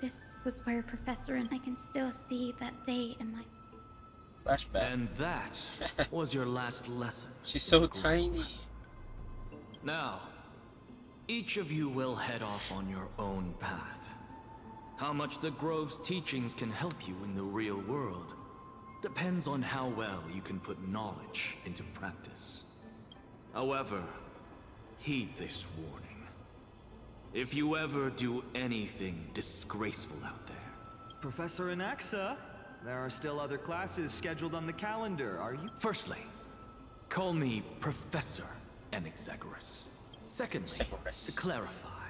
This was where Professor and I can still see that day in my... Flashback. And that was your last lesson. She's so tiny. Now, each of you will head off on your own path. How much the Grove's teachings can help you in the real world depends on how well you can put knowledge into practice. However, heed this warning. If you ever do anything disgraceful out there... Professor Anaxa, there are still other classes scheduled on the calendar, are you? Firstly, call me Professor Enexagoras. Secondly, to clarify,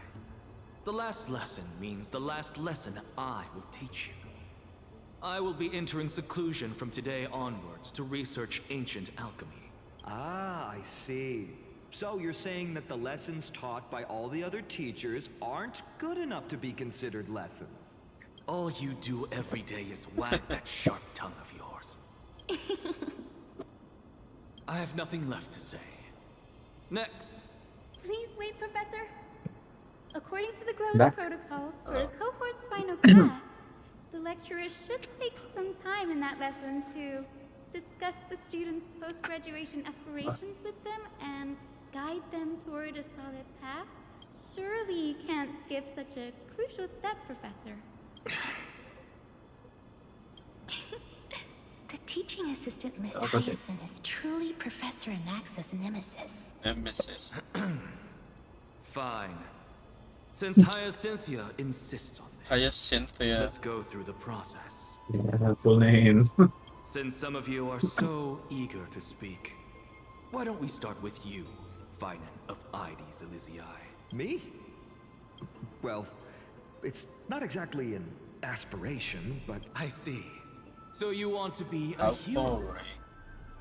the last lesson means the last lesson I will teach you. I will be entering seclusion from today onwards to research ancient alchemy. Ah, I see. So you're saying that the lessons taught by all the other teachers aren't good enough to be considered lessons? All you do every day is wag that sharp tongue of yours. I have nothing left to say. Next. Please wait, Professor. According to the Grove's Back? protocols for a cohort's final class, the lecturer should take some time in that lesson to discuss the students' post-graduation aspirations with them and guide them toward a solid path. Surely you can't skip such a crucial step, Professor. The teaching assistant, Miss Hyacinth, is truly Professor Anaxa's nemesis. Nemesis. Fine. Since Hyacinthia insists on this, Hyacinthia. let's go through the process. Yeah, her full name. Since some of you are so eager to speak, why don't we start with you, Finan of Ides Elysiae? Me? Well, it's not exactly an aspiration, but... I see. So you want to be a How hero? boring.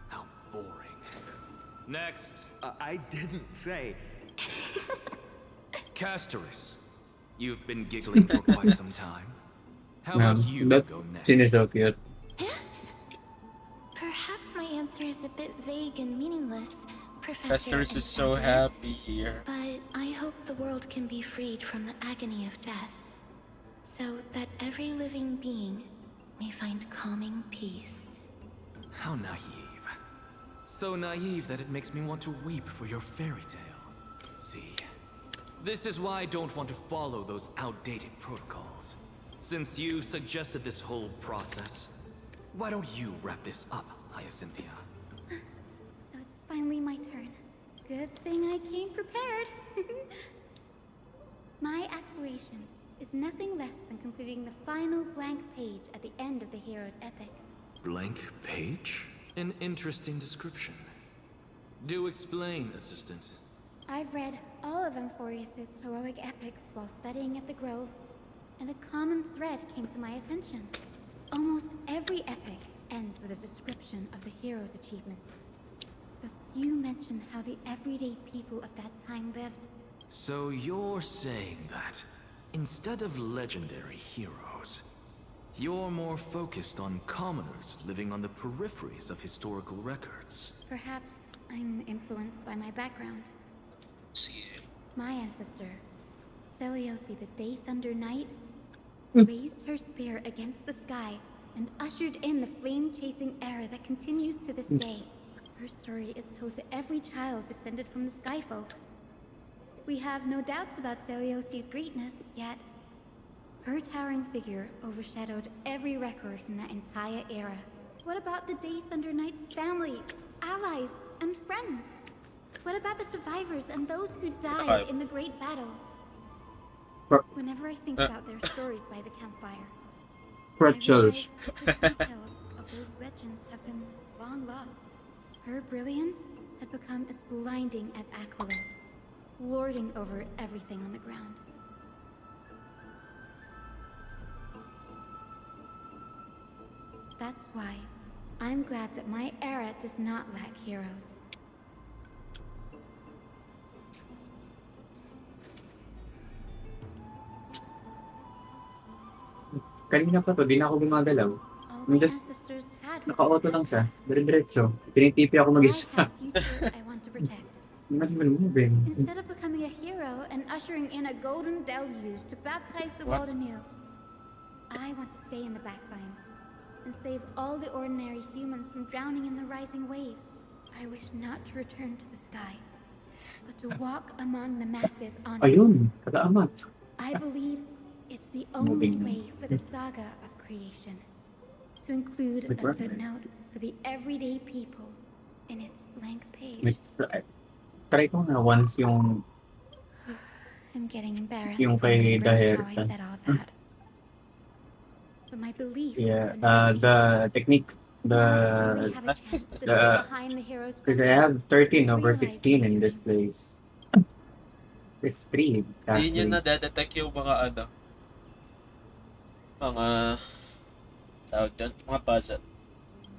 How boring. Next, I didn't say... Castoris. You've been giggling for quite some time. How about you That go next? scene is so cute. Perhaps my answer is a bit vague and meaningless, Professor Castoris is so Anaxagoras, happy here. but I hope the world can be freed from the agony of death, so that every living being may find calming peace. How naive. So naive that it makes me want to weep for your fairy tale. See, this is why I don't want to follow those outdated protocols. Since you suggested this whole process, why don't you wrap this up, Hyacinthia? So it's finally my turn. Good thing I came prepared. My aspiration is nothing less than completing the final blank page at the end of the hero's epic. Blank page? An interesting description. Do explain, assistant. I've read all of Amphorius's heroic epics while studying at the Grove, and a common thread came to my attention. Almost every epic ends with a description of the hero's achievements. But few mention how the everyday people of that time lived. So you're saying that, instead of legendary heroes, you're more focused on commoners living on the peripheries of historical records. Perhaps I'm influenced by my background. See it. My ancestor, Seliosi the Day Thunder Knight, raised her spear against the sky and ushered in the flame-chasing era that continues to this day. Her story is told to every child descended from the Skyfolk. We have no doubts about Seliosi's greatness, yet her towering figure overshadowed every record from that entire era. What about the Day Thunder Knight's family, allies, and friends? What about the survivors and those who died in the great battles? Whenever I think about their stories by the campfire, I realize the details of those legends have been long lost. Her brilliance had become as blinding as Aquila's, lording over everything on the ground. That's why I'm glad that my era does not lack heroes. Kanina pa to, di na ako gumagalaw. All my Just ancestors had naka-auto lang siya. resistance. Dire-diretso. Tinitipi ako I mag-isa. have a future I want to protect. Not even moving. Instead of becoming a hero and ushering in a golden deluge to baptize the What? world anew, I want to stay in the backline and save all the ordinary humans from drowning in the rising waves. I wish not to return to the sky, but to walk among the masses on it. Ayun, kagaamat. I believe it's the only Moving. way for the saga of creation to include a Right. footnote for the everyday people in its blank May, page. try ko nga once yung I'm getting embarrassed Yung for kay remembering how I Daher. said all that. But my beliefs yeah, have never changed. the technique, Now I really the have a chance to the- stay behind the hero's front because I row. have 13 over Realize 16 my in this dream. place. It's 3 Hindi niya actually. na-detect yung mga mga tawag dyan, mga puzzle.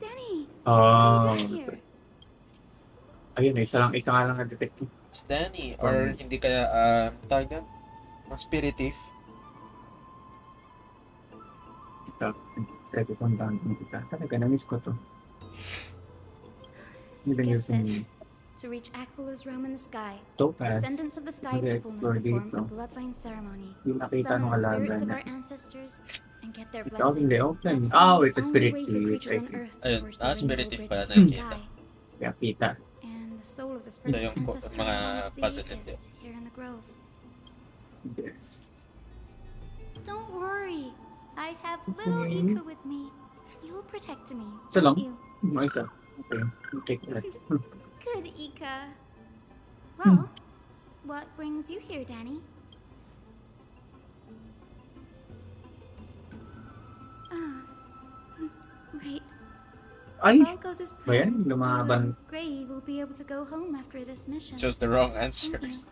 Danny, what Oh, are you doing here? ayun, isa nga lang na-detect. It's Danny, or hindi kaya, tawag dyan, mga spiritive. Ito, pwede kong down kita. Talaga, na-miss ko to. Even Guessed using To reach Aquala's realm in the sky, topaz, descendants of the Sky Okay, People must explore perform a dito. bloodline ceremony, yung nakita summon ng the spirits kalaban of na our ancestors, and get their ito ang hindi blessings. open. That's Oh, the it's a only spirit way for cave. creatures I on see. Earth to Ayun, forge the rainbow spiritive bridge pala to the nakikita. sky. Kaya kita. And the soul of the So first yung ancestor mga I want to see puzzle hindi. is here in the grove. Yes. Don't worry, I have little Okay. Ika with me. You will protect me, Ito lang? won't you? Yung isa. Okay. Take that. Good, Ika. Well, what brings you here, Danny? Ah, right. Ay! If all goes as Ba yan? planned, you Lumaban. and Gray will be able to go home after this mission. Chose the wrong won't answers.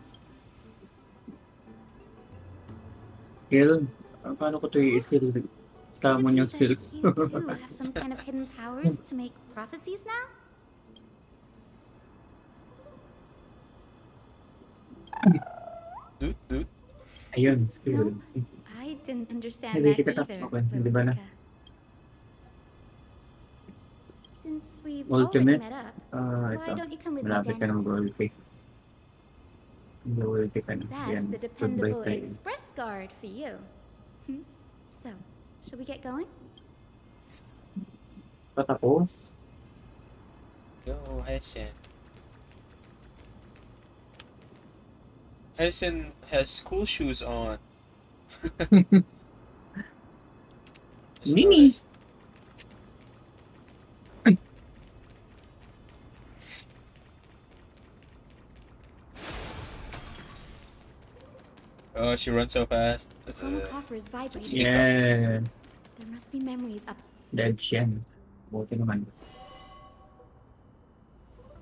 Skill. Paano ko ito i-skill? Could Summon it yung be skill. that you too have some kind of hidden powers to make prophecies now? Dude. Ayun, skill. Nope. I didn't understand Hindi that kita either, tapos, little di ba na? Ika. Since we've Ultimate? already met up, Ah, why ito. don't you come with me, Malapit ka Danny? ng gold cake. Gold cake ka na. That's Yan. the Goodbye dependable tayo. express guard for you. So, shall we get going? Patapos? Go, Hyacinth. Hyacinth has school shoes on. Just Mini. noticed. Oh, she runs so fast. The chroma copper is vibrating. Yeah. There must be memories up. Dead Shen. Buti naman.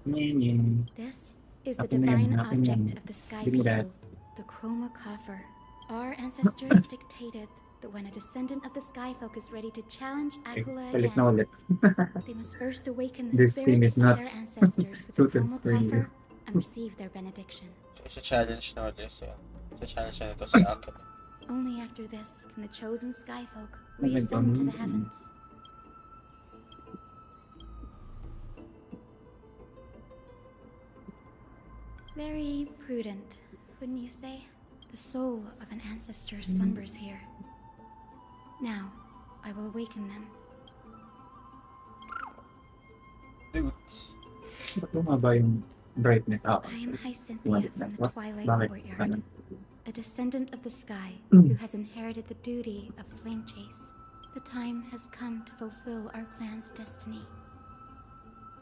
Yan. This is the Akin na yan, divine akin yan. object of the sky Give me that. people, the chroma coffer. Our ancestors dictated that when a descendant of the sky folk is ready to challenge Okay, Aquila balik na again, ulit. they must first awaken the This thing spirits is of not their ancestors with the suited chroma for you. coffer and receive their benediction. It's a challenge na ulit siya. It's a challenge na ito si Akira. Only after this can the chosen sky folk Oh my reascend to the God. heavens. Very prudent, wouldn't you say? The soul of an ancestor slumbers here. Now, I will awaken them. Dude. Ba't bumaba yung brightness? Ah, I am Hyacinthia Bumalik na. from the What? Twilight Bakit? Courtyard, Ano? a descendant of the sky Mm. who has inherited the duty of flame chase. The time has come to fulfill our clan's destiny.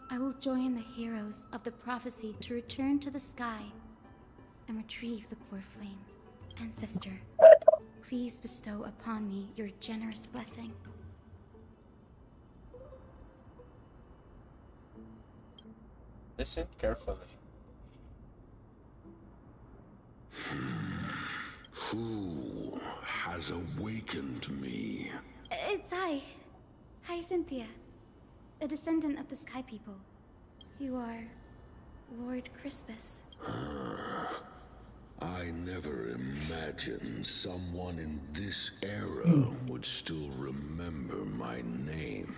I will join the heroes of the prophecy to return to the sky and retrieve the core flame. Ancestor, please bestow upon me your generous blessing. Listen carefully. Who has awakened me? It's I, Hyacinthia, a descendant of the Sky People. You are Lord Crispus. I never imagined someone in this era would still remember my name.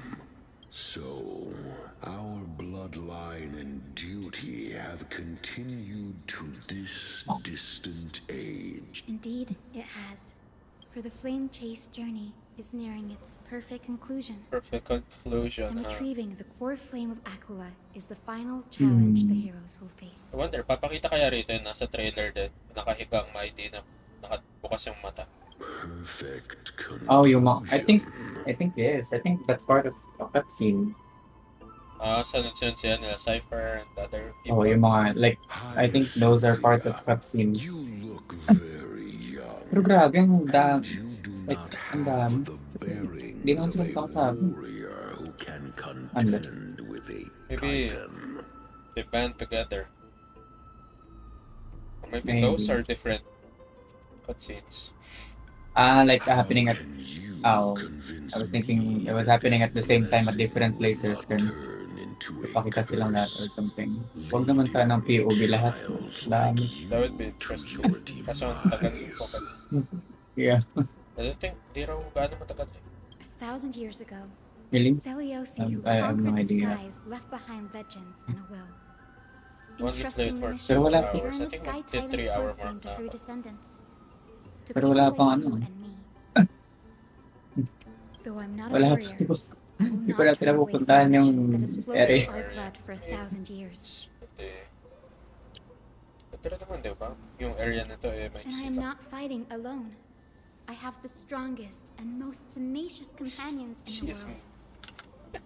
So, our bloodline and duty have continued to this distant age. Indeed, it has. For the flame chase journey is nearing its perfect conclusion. Perfect conclusion. And retrieving the core flame of Aquila is the final challenge the heroes will face. I wonder, papakita kaya rito yung nasa trailer din. Nakahigang mighty na nakabukas yung mata. Perfect Oh, yung mga, conclusion. I think yes. I think that's part of the cutscene. Sunod-sunod siya nila, Cypher and other Oh, people. yung mga, like, I think those are part of cutscenes. You look very young. Pero grabe, ang And dami. you do Like, not ang have dami. the Di naman bearings of sila a makasabi. warrior who can contend with a Maybe titan. they band together. Or maybe Maybe. those are different cutscenes. Like happening at, Can you oh, convince I was thinking me it was that happening this at the same time at blessing different will places. not Then, turn into a ipakita silang lahat or curse, something. Huwag naman sana ng leading POV lahat. trials Dami. like That would be you to interesting. your Kaso ang tagal ng demise. focus. Yeah. I don't think, di raw gaano matagal eh. 1,000 years ago, Really? Seliosi, who I have no conquered the idea. skies, left behind legends and a will. Only Entrusting played the for mission Pero to wala- return hours. I the think Sky mag Titan's 3 core hour flame mark to na her ako. descendants. To Pero people wala like pang you ano. and me. Though I'm not a Wala warrior, pa. I will Hindi ko not na turn away from pinapupuntahan the yung mission that has flowed area. through our blood for 1,000 years. Pero naman, di ba? Yung area nito eh, may And I am sila. not fighting alone. I have the strongest and most tenacious companions in the Jeez, world.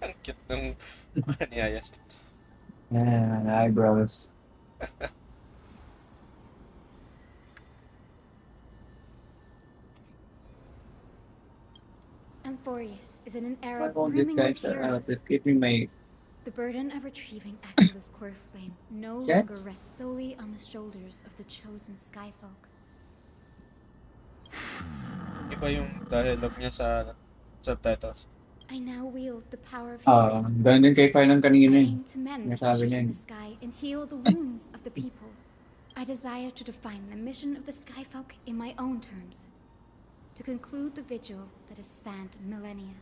ang cute ng mga niyayas. Yeah, eyebrows. Amphorius is in an Why era won't this brimming guy with heroes. just give me my The burden of retrieving Aquila's core flame no Yes? longer rests solely on the shoulders of the chosen skyfolk. Iba yung dialogue niya sa subtitles. I now wield the power of Ah, healing. ganun din kay Farnon I kanina eh. aim to mend the Nasabi fissures niya in eh. the sky and heal the wounds of the people. I desire to define the mission of the skyfolk in my own terms. To conclude the vigil that has spanned millennia.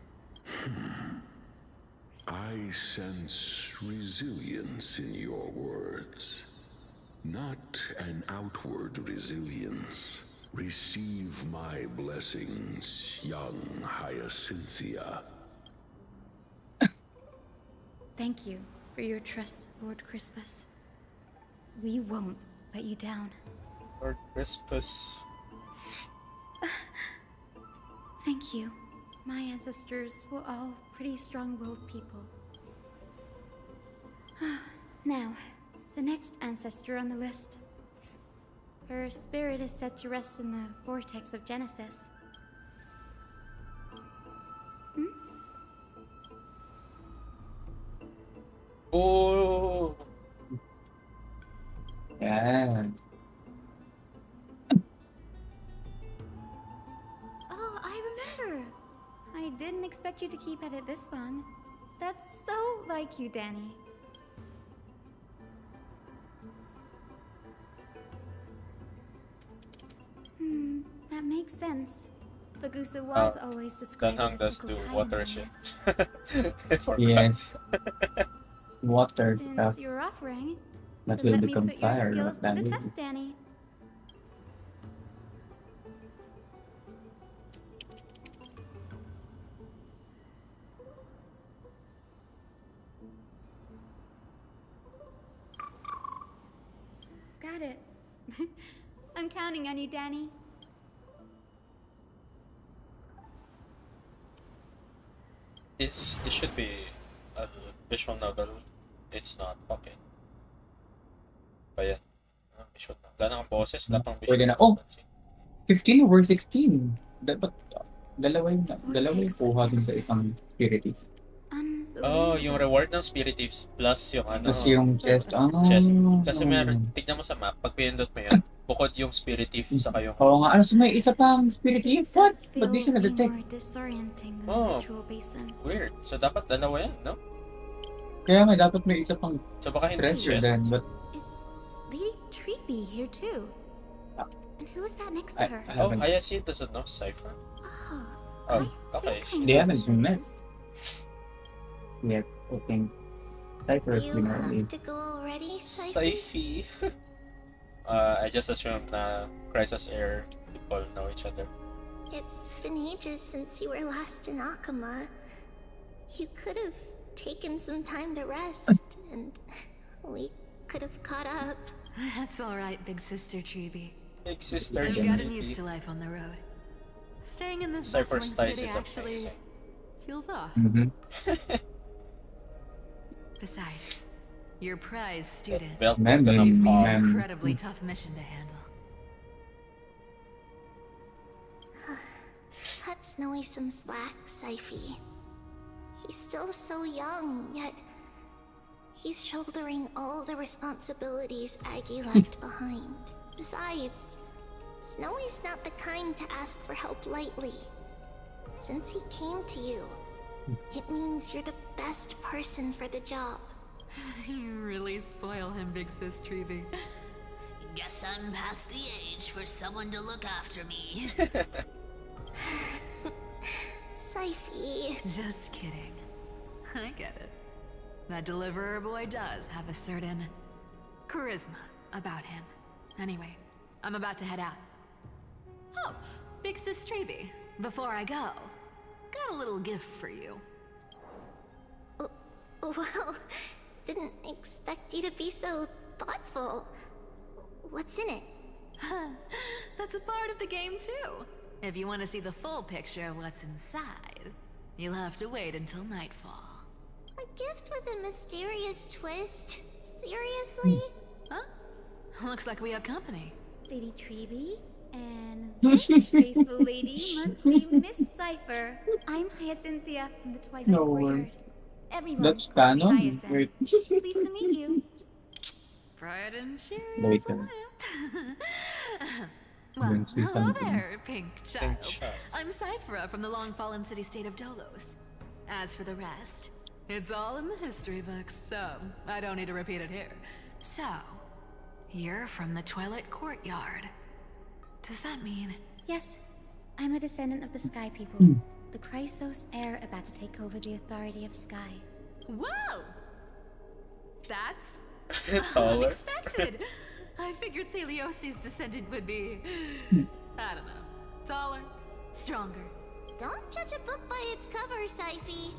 I sense resilience in your words. Not an outward resilience. Receive my blessings, young Hyacinthia. Thank you for your trust, Lord Crispus. We won't let you down. Lord Crispus. Thank you. My ancestors were all pretty strong-willed people. Now, the next ancestor on the list. Her spirit is said to rest in the vortex of Genesis. Oh! Yeah. Oh, I remember. I didn't expect you to keep at it this long. That's so like you, Danny. That makes sense. Bagusa was always described as Danhang a does fickle do time water in shit. romance. I forgot. Yes. Water stuff. Since you're offering, That then will let me become put your fire. skills to That the is. test, Danny. Got it. I'm counting on you, Danny. This should be a visual novel. It's not. Okay. Pa yan. Visual novel. Wala nang boses, wala pang visual Pwede na. novel. 15 over 16. Dapat dalawa yung kuha dun sa isang spiritive. Oh, yung reward ng Spiritives plus yung ano. Tapos yung chest. Chest. Kasi meron, tignan mo sa map, pag pinindot mo yun, bukod yung Spiritive saka yung... Oo nga. Ano, so may isa pang spiritive? This What? does Ba't di feel siya way na-detect? more disorienting than Oh. the ritual basin. Weird. So dapat dalawa yan, no? Kaya nga dapat may isa pang So baka hindi treasure chest. then. But Is Lady Treeby here too? And who is that next to her? I Oh, haven't. Hyacinth doesn't know Cypher. Oh, Oh, I okay. think I They know haven't who met. that is. Yet, I think Cypher's You been have early. to go already, Cypher? Syphy. I just assumed na Crisis Air people know each other. It's been ages since you were last in Akama. You could have taken some time to rest, and we could have caught up. That's alright, big sister Treeby. Big sister I've Treeby. gotten used to life on the road. Staying in this Cypher bustling Stice city is actually amazing. feels off. Besides, your prize student Belt is Man, gonna gave me pop. an incredibly tough mission to handle. Cut Snowy some slack, Syphy. He's still so young, yet he's shouldering all the responsibilities Aggie left behind. Besides, Snowy's not the kind to ask for help lightly. Since he came to you, it means you're the best person for the job. You really spoil him, big sis Treeby. Guess I'm past the age for someone to look after me. Syphy. Just kidding. I get it. That deliverer boy does have a certain charisma about him. Anyway, I'm about to head out. Oh, big sis Treeby, before I go, got a little gift for you. Well, didn't expect you to be so thoughtful. What's in it? That's a part of the game too. If you want to see the full picture of what's inside, you'll have to wait until nightfall. A gift with a mysterious twist? Seriously? Huh? Looks like we have company. Lady Treeby, and this graceful lady must be Miss Cypher. I'm Hyacinthia from the Twilight No, Courtyard. Everyone That's calls me canon. Hyacinth. Wait. Pleased to meet you. Bright and cheery Wait as a a lamp. Then Well, say hello something. there, pink child. Pink child. I'm Cyphera from the long-fallen city-state of Dolos. As for the rest, it's all in the history books, so I don't need to repeat it here. So, you're from the Twilight Courtyard. Does that mean... Yes, I'm a descendant of the Sky People, the Chrysos heir about to take over the authority of Sky. Whoa! That's Taller. unexpected. I figured Celiosi's descendant would be... I don't know. Taller, stronger. Don't judge a book by its cover, Syphy.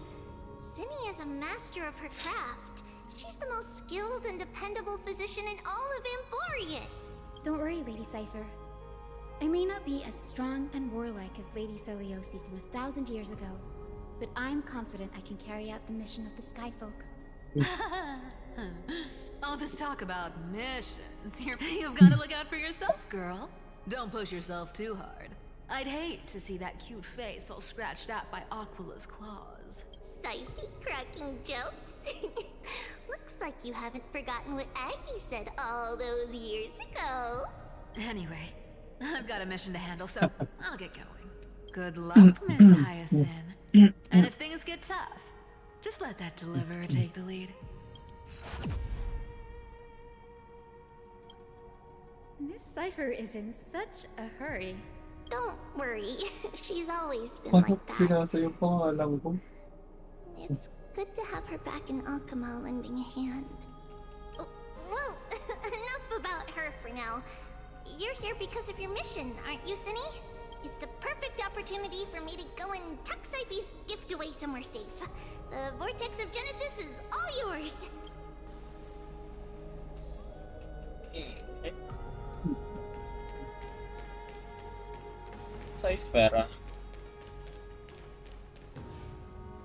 Zinni is a master of her craft. She's the most skilled and dependable physician in all of Amphorius. Don't worry, Lady Cypher. I may not be as strong and warlike as Lady Celiosi from 1,000 years ago, but I'm confident I can carry out the mission of the Skyfolk. All this talk about missions. You've got to look out for yourself, girl. Don't push yourself too hard. I'd hate to see that cute face all scratched out by Aquila's claws. Syphy cracking jokes? Looks like you haven't forgotten what Aggie said all those years ago. Anyway, I've got a mission to handle, so I'll get going. Good luck, Miss Hyacinth. And if things get tough, just let that deliverer take the lead. Miss Cypher is in such a hurry. Don't worry, she's always been Bakit like that. pinasa yung pangalan ko? It's good to have her back in Akama lending a hand. Oh, well, enough about her for now. You're here because of your mission, aren't you, Zinni? It's the perfect opportunity for me to go and tuck Syphy's gift away somewhere safe. The Vortex of Genesis is all yours. Cyphera.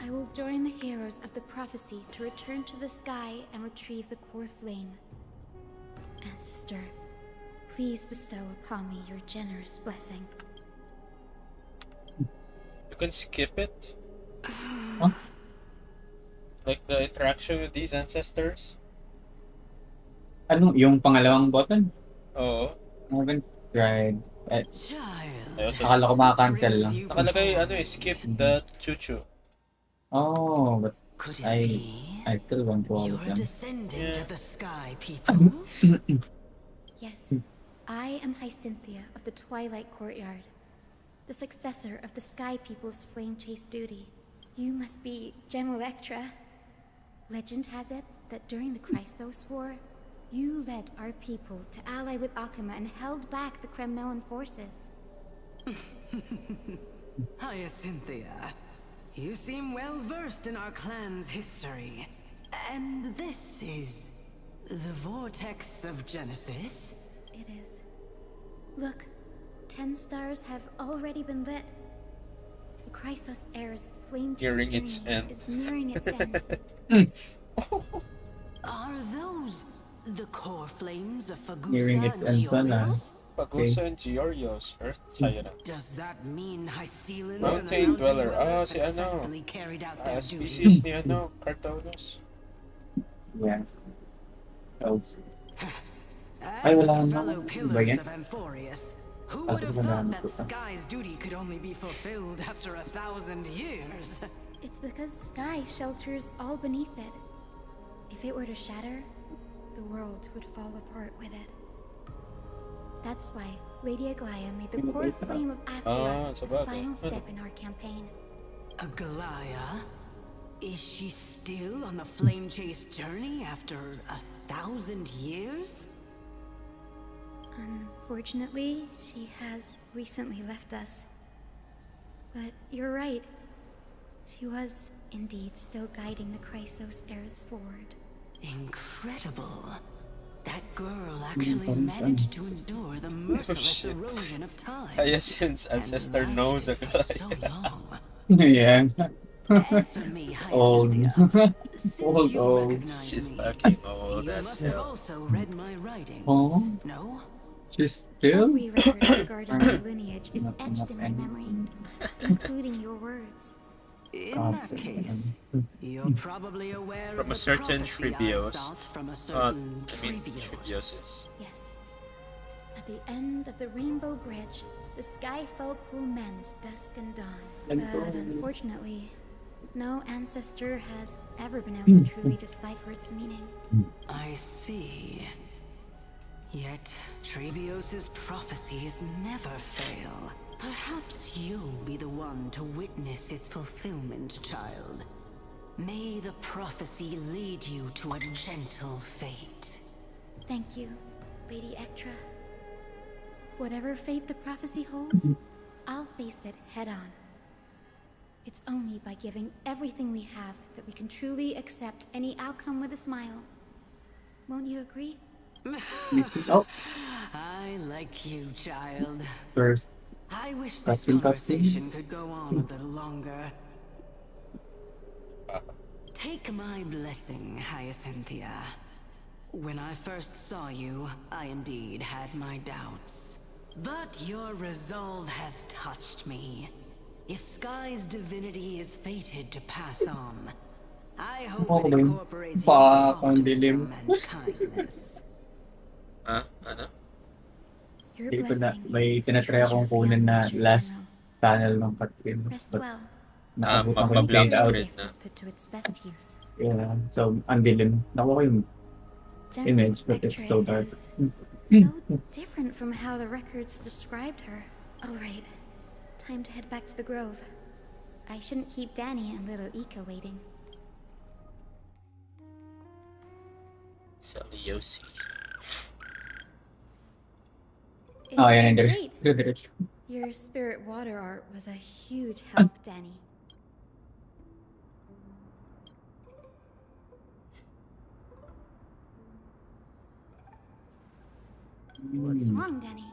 I will join the heroes of the prophecy to return to the sky and retrieve the core flame. Ancestor, please bestow upon me your generous blessing. You can skip it. Huh? Like the interaction with these ancestors. Ano, yung pangalawang button? Oo. I haven't tried. Child. I also Akala ko maka-cancel lang. nakalagay ano eh, skip the chuchu. Oh, but Could it I be still want to hold you're a them. descendant Yeah. of the Sky People? Yes, I am Hyacinthia of the Twilight Courtyard, the successor of the Sky People's flame chase duty. You must be Gem Electra. Legend has it that during the Chrysos War, you led our people to ally with Akama and held back the Kremnoan forces. Hyacinthia, you seem well versed in our clan's history. And this is the Vortex of Genesis? It is. Look, 10 stars have already been lit. The Chrysos Heir's flame Nearing its journey end. is nearing its end. Are those the core flames of Nearing Fagusa its and end pala. Giorgos? Pagusa and Giorgos, Earth Tyrant. Does that mean Hycelans and the Mountain Mountain Dweller. Dwellers Si ano. successfully carried out their duty? Species ni ano, Cartonos. Yeah. Elves. Ay, As wala na. fellow Iba pillars yan? of Amphorius, who Ah, would have wala thought na that to. Sky's duty could only be fulfilled after 1,000 years? It's because Sky shelters all beneath it. If it were to shatter, the world would fall apart with it. That's why Lady Aglaya made the core flame of Aquila so the bad, final eh? step in our campaign. Aglaya? Is she still on the flame chase journey after 1,000 years? Unfortunately, she has recently left us. But you're right. She was indeed still guiding the Chrysos heirs forward. Incredible. That girl actually managed to endure the merciless shit. erosion of time. Hyacinth's and ancestor knows lasted a for so long. Yeah. Answer me, Old. Hyacinthia. Since Old, you old. recognize She's me, fucking old you as must have hell. also read my writings. Oh. No? She's still? Every record regarding your lineage is Not etched in my enough memory, anything. including your words. In that case, you're probably aware From of a the certain prophecy I Tribios. sought from a I certain mean, Tribios. Tribios is. Yes. At the end of the Rainbow Bridge, the Sky Folk will mend dusk and dawn. But unfortunately, no ancestor has ever been able to truly decipher its meaning. I see. Yet Trebios's prophecies never fail. Perhaps you'll be the one to witness its fulfillment, child. May the prophecy lead you to a gentle fate. Thank you, Lady Ektra. Whatever fate the prophecy holds, I'll face it head on. It's only by giving everything we have that we can truly accept any outcome with a smile. Won't you agree? Oh, I like you, child. first. I wish this Cutscene, conversation could go on a little longer. Take my blessing, Hyacinthia. When I first saw you, I indeed had my doubts. But your resolve has touched me. If Sky's divinity is fated to pass on, I hope it incorporates your Fuck, ang optimism dilim. and kindness. Ano? Your Hindi ko na, blessing may is a tinatry akong treasure kunin beyond na measure, last General. panel ng cutscene. Rest But well. naabutan ko yung mablack fade out. screen. Gift is put to its best use. Yeah, so ang dilim. Nakuha ko yung General image, but it's so Ektra dark. is so different from how the records described her. All right, time to head back to the grove. I shouldn't keep Danny and little Ika waiting. Seliosi. Oh, yeah, Great. diretso. Your spirit water art was a huge help, Danny. What's wrong, Danny?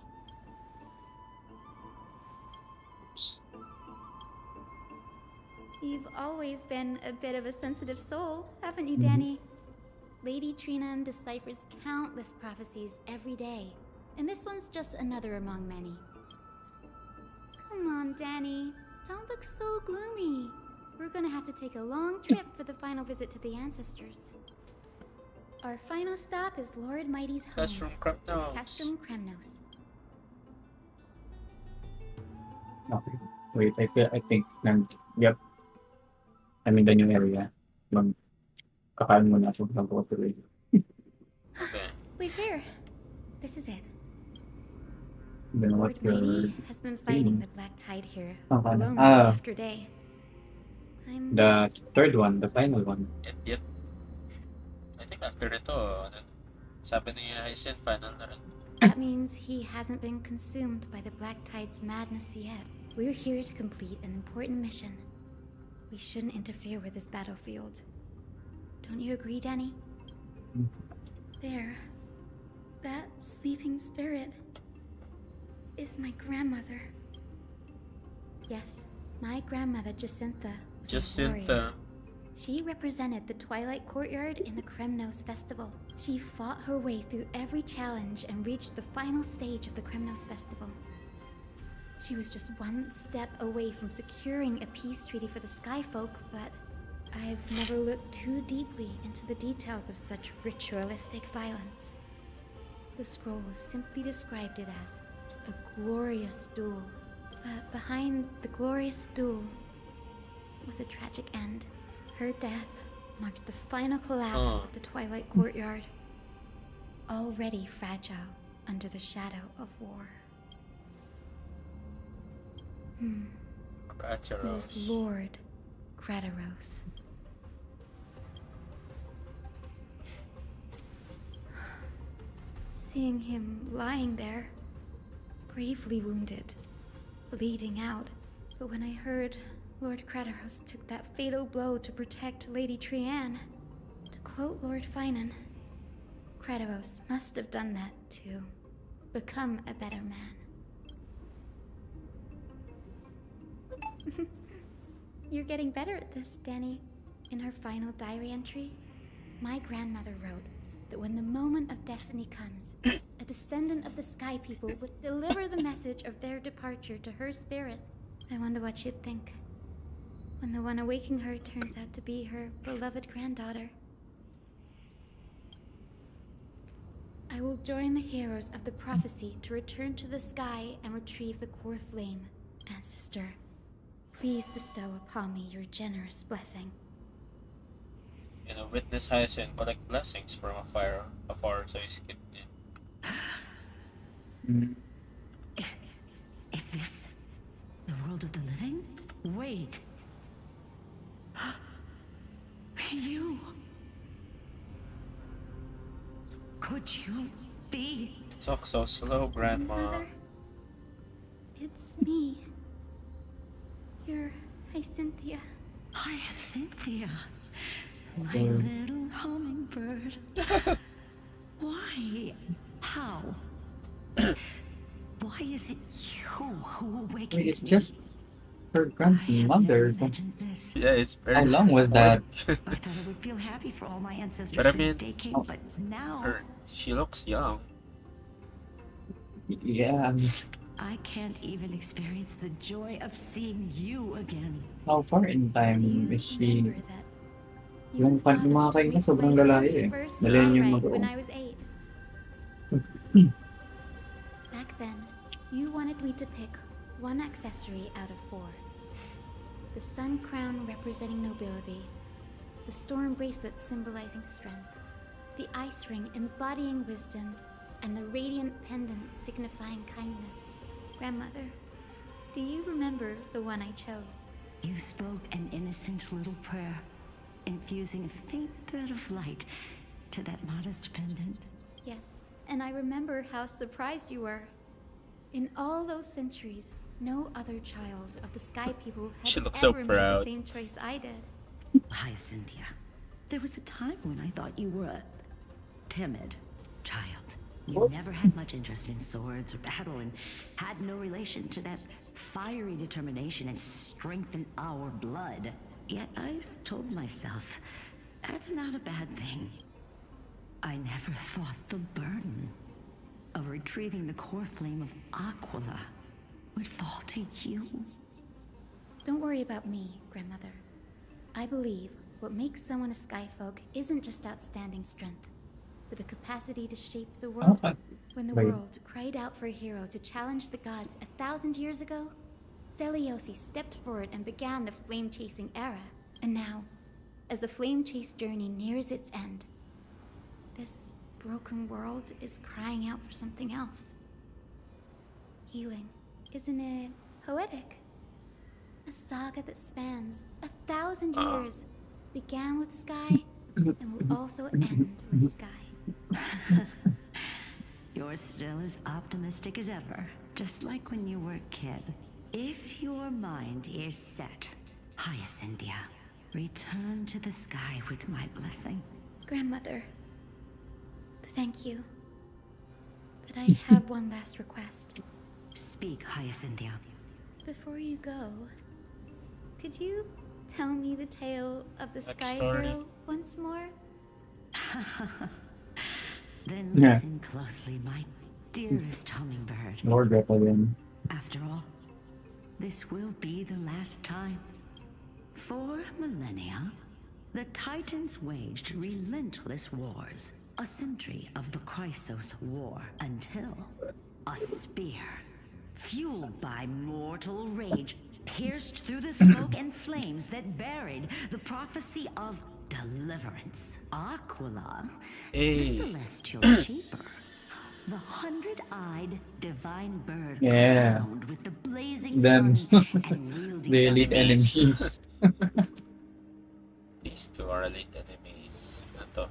You've always been a bit of a sensitive soul, haven't you, Danny? Lady Trinan deciphers countless prophecies every day, and this one's just another among many. Come on, Danny. Don't look so gloomy. We're gonna have to take a long trip for the final visit to the ancestors. Our final stop is Lord Mighty's home, Castrum Krapnos. Castrum Kremnos. Okay. Wait, I think, yep. I'm in the new area. Kakain muna ako ng water. Okay. Wait here. This is it. Then what Lord Mighty you're has been fighting the Black Tide here, Okay. alone Ah. day after day. I'm the third one, the final one. Yep. I think after ito, ano, sabi ni Hyacinth, final na rin. That means he hasn't been consumed by the Black Tide's madness yet. We're here to complete an important mission. We shouldn't interfere with this battlefield. Don't you agree, Danny? There. That sleeping spirit is my grandmother. Yes, my grandmother Jacinta was a warrior. Jacinta. She represented the Twilight Courtyard in the Kremnos Festival. She fought her way through every challenge and reached the final stage of the Kremnos Festival. She was just one step away from securing a peace treaty for the Skyfolk, but I've never looked too deeply into the details of such ritualistic violence. The scrolls simply described it as a glorious duel. But behind the glorious duel was a tragic end. Her death marked the final collapse of the Twilight Courtyard, already fragile under the shadow of war. It was Lord Grataros. Seeing him lying there, gravely wounded, bleeding out. But when I heard Lord Grataros took that fatal blow to protect Lady Trianne, to quote Lord Finan, Grataros must have done that to become a better man. You're getting better at this, Danny. In her final diary entry, my grandmother wrote that when the moment of destiny comes, a descendant of the Sky People would deliver the message of their departure to her spirit. I wonder what she'd think when the one awaking her turns out to be her beloved granddaughter. I will join the heroes of the prophecy to return to the sky and retrieve the core flame. Ancestor, please bestow upon me your generous blessing. Witness Hyacinth collect blessings from afar, so he's kept in. Is this the world of the living? Wait. You. Could you be? Talk so slow, Grandma. Mother, it's me. You're Hyacinthia. Hyacinthia. My little hummingbird. Why? How? Why is it you who awakened Wait, it's just her grandmother. So Yeah, it's very. how long was that? I thought I would feel happy for all my ancestors But I when this mean- day came, but now She looks young. Yeah, I can't even experience the joy of seeing you again. how far in Do time you is she? remember that? Yung and Father mga took kainan, me to sobrang my lalaki very eh. first Millennium sleigh ago. ride when I was 8. Back then, you wanted me to pick one accessory out of 4. The sun crown representing nobility, the storm bracelet symbolizing strength, the ice ring embodying wisdom, and the radiant pendant signifying kindness. Grandmother, do you remember the one I chose? You spoke an innocent little prayer, infusing a faint thread of light to that modest pendant. Yes, and I remember how surprised you were. In all those centuries, no other child of the Sky People She had looks so ever made the proud. same choice I did. Hyacinthia, there was a time when I thought you were a timid child. You never had much interest in swords or battle and had no relation to that fiery determination and strength in our blood. Yet I've told myself, that's not a bad thing. I never thought the burden of retrieving the core flame of Aquila would fall to you. Don't worry about me, Grandmother. I believe what makes someone a Skyfolk isn't just outstanding strength, but the capacity to shape the world. When the Right. world cried out for a hero to challenge the gods 1,000 years ago, Zeliosi stepped forward and began the flame-chasing era. And now, as the flame-chase journey nears its end, this broken world is crying out for something else. Healing. Isn't it poetic? A saga that spans 1,000 years, began with Sky, and will also end with Sky. Your you're still as optimistic as ever, just like when you were a kid. If your mind is set, Hyacinthia, return to the sky with my blessing. Grandmother, thank you. But I have one last request. Speak, Hyacinthia. Before you go, could you tell me the tale of the Sky Backstory. Hero once more? Then Yeah. listen closely, my dearest hummingbird. Lord Repelin. After all, this will be the last time. For millennia, the Titans waged relentless wars, a century of the Chrysos War, until a spear, fueled by mortal rage, pierced through the smoke and flames that buried the prophecy of deliverance. Aquila, the Hey. celestial sheeper, the 100-eyed divine bird Yeah. crowned with the blazing Then sun and wielding the elite enemies. enemies. These two are elite enemies. Ito.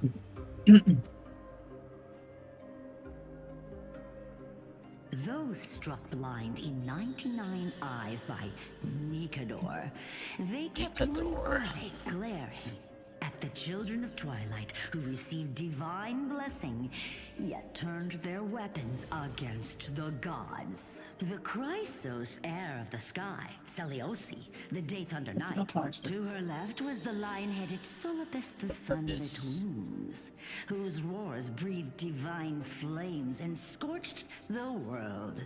Those struck blind in 99 Eyes by Nikador, they kept one Nikador. eye glaring at the children of Twilight who received divine blessing, yet turned their weapons against the gods. The Chrysos heir of the sky, Celiosi, the Day Thunder Knight. To her left was the lion-headed Solipus the Sunlit Yes. Wings, whose roars breathed divine flames and scorched the world.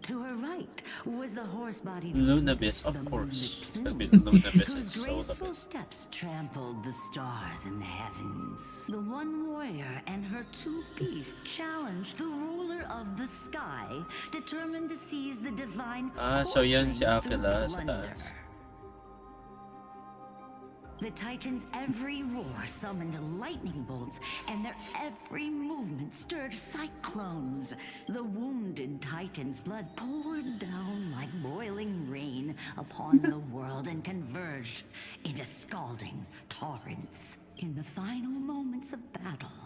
To her right was the horse-bodied Lunabis, Lunabis, of the course. moonlit It'll be plume, Lunabis and whose graceful Solabis. steps trampled the stars in the heavens. The one warrior and her two beasts challenged the ruler of the sky, determined to seize the divine So yun si quadrant through Aquila sa plunder. taas. The Titans' every roar summoned lightning bolts, and their every movement stirred cyclones. The wounded Titan's blood poured down like boiling rain upon the world and converged into scalding torrents. In the final moments of battle,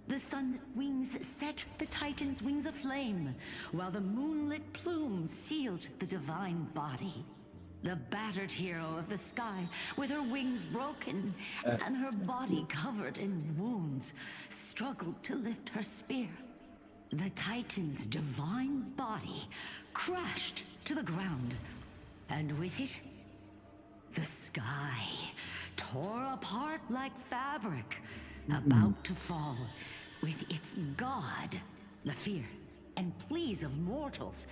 the sunlit wings set the Titan's wings aflame, while the moonlit plume sealed the divine body. The battered hero of the sky, with her wings broken and her body covered in wounds, struggled to lift her spear. The Titan's divine body crashed to the ground, and with it, the sky tore apart like fabric, about to fall, with its god. The fear and pleas of mortals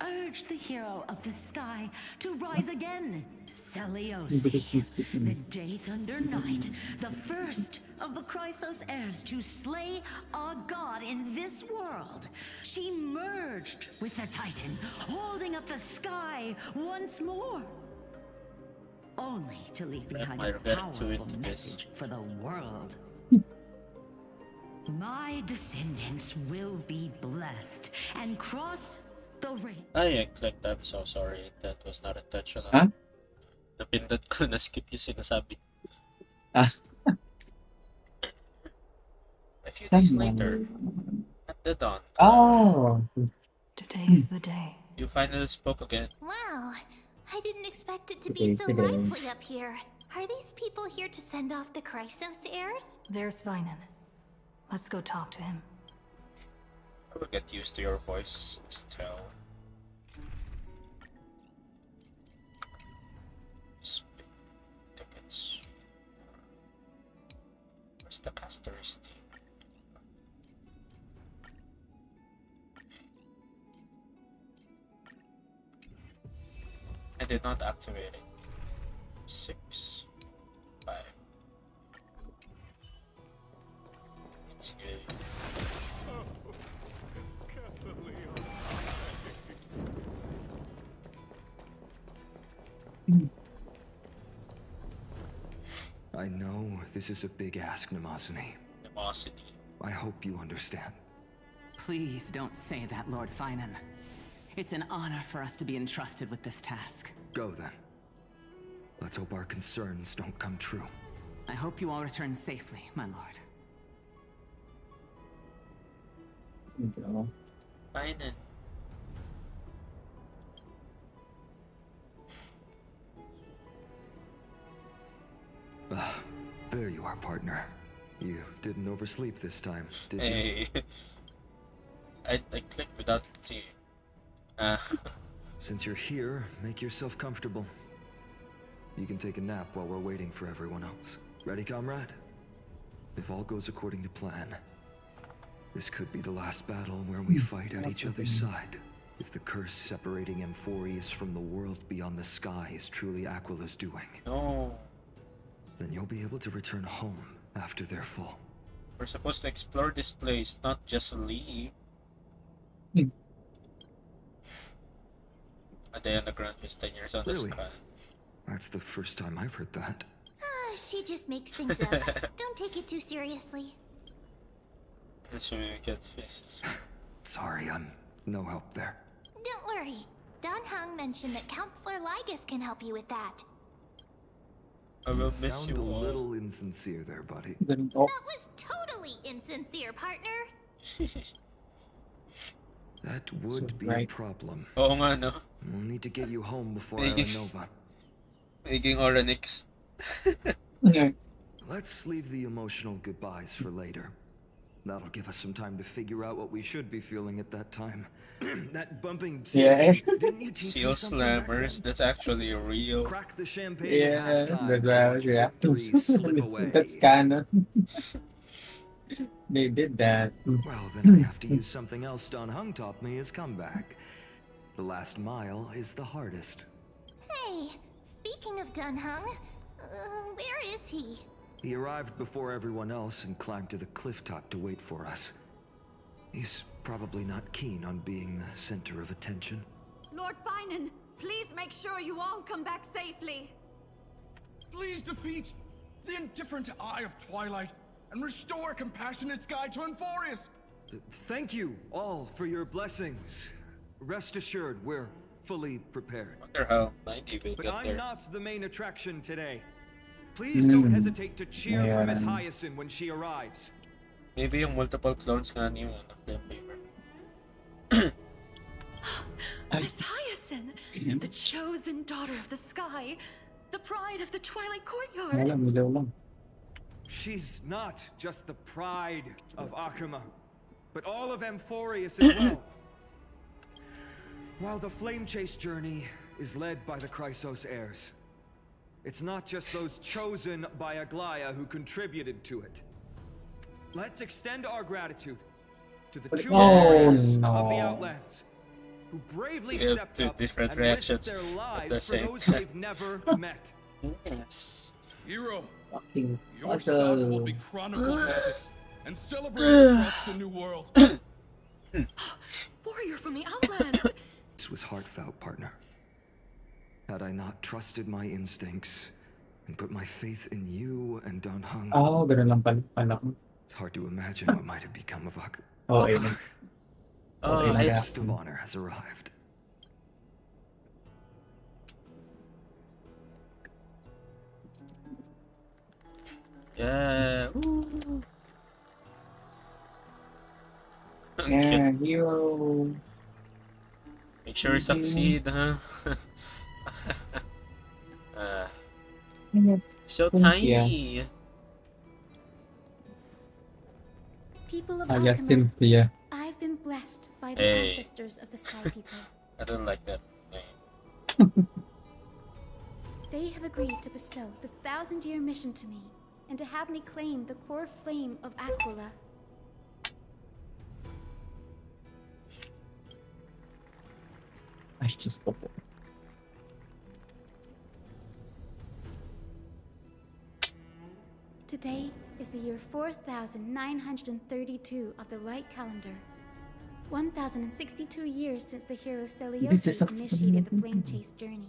urged the hero of the sky to rise again. Celiosi, the Day Thunder Knight, the first of the Chrysos heirs to slay a god in this world. She merged with the Titan, holding up the sky once more. Only to leave behind I a regret powerful doing this. message for the world. My descendants will be blessed and cross the ring. Ay, I clicked. I'm so sorry. That was not intentional. Huh? Napindot ko na skip yung sinasabi. Ah. A few days later, at the dawn, Oh. Today's the day. you finally spoke again. Wow, I didn't expect it to be so Today. lively up here. Are these people here to send off the Chrysos heirs? There's Svinen. Let's go talk to him. I will get used to your voice still. Speak tickets. Where's the caster's team? I did not activate it. 6, 5. It's good. I know this is a big ask, Namasune. Animosity. I hope you understand. Please don't say that, Lord Finan. It's an honor for us to be entrusted with this task. Go then. Let's hope our concerns don't come true. I hope you all return safely, my lord. Fine. There you are, partner. You didn't oversleep this time, did you? Hey. I clicked without seeing. Since you're here, make yourself comfortable. You can take a nap while we're waiting for everyone else. Ready, comrade? If all goes according to plan, this could be the last battle where we fight at each other's side. If the curse separating Amphorius from the world beyond the sky is truly Aquila's doing, No. then you'll be able to return home after their fall. We're supposed to explore this place, not just leave. A day on the ground is 10 years on the Really? sky. That's the first time I've heard that. She just makes things up. Don't take it too seriously. Should we get fixed? Sorry, I'm no help there. Don't worry. Don Hung mentioned that Counselor Ligus can help you with that. I will miss Sound you a all. little insincere there, buddy. That was totally insincere, partner. That would be a problem. Oo nga, no? We'll need to get you home before Naging- Aranova. Naging Oranix. Let's leave the emotional goodbyes for later. That'll give us some time to figure out what we should be feeling at that time. That bumping Yeah. didn't you teach Seal me something back slammers, then? that's actually real. Crack the champagne Yeah, at halftime that to was watch victory slip away. That's canon. They did that. Well, then I have to use something else Don Hung taught me as comeback. The last mile is the hardest. Hey, speaking of Don Hung, where is he? He arrived before everyone else and climbed to the cliff top to wait for us. He's probably not keen on being the center of attention. Lord Finan, please make sure you all come back safely. Please defeat the indifferent eye of Twilight and restore a compassionate sky to Amphorius. Thank you all for your blessings. Rest assured, we're fully prepared. Wonder how 90 will But get I'm there. not the main attraction today. Please don't hesitate to cheer for Yeah. Miss Hyacinth when she arrives. Maybe yung multiple clones nga niyo na flame paper. Miss Hyacinth, the chosen daughter of the sky, the pride of the Twilight Courtyard. Alam, ilaw lang. She's not just the pride of Akuma, but all of Amphorius as well. While the Flame Chase journey is led by the Chrysos heirs, it's not just those chosen by Aglaya who contributed to it. Let's extend our gratitude to the two warriors of the Outlands, who bravely We have stepped two up different and risked reactions their at the lives for same those time. they've never met. Yes. Hero, Fucking your saga will be puzzle. chronicled epic and celebrated across the new world. Warrior from the Outlands. This was heartfelt, partner. Had I not trusted my instincts and put my faith in you and Don Hung, Oo, ganun lang pala ko. it's hard to imagine what might have become of Ak. Oo, eh. Oh, The yeah. guest of honor has arrived. Yeah. Ooh. Yeah, hero. Make sure you succeed, huh? So tiny. People of Yes, Akuma, Cynthia. I've been blessed by the Hey. ancestors of the Sky People. I don't like that name. They have agreed to bestow the 1,000-year mission to me, and to have me claim the core flame of Aquila. Ay, Diyos ko po. Today is the year 4,932 of the light calendar. 1,062 years since the hero This is Seliosi a initiated the flame chase journey.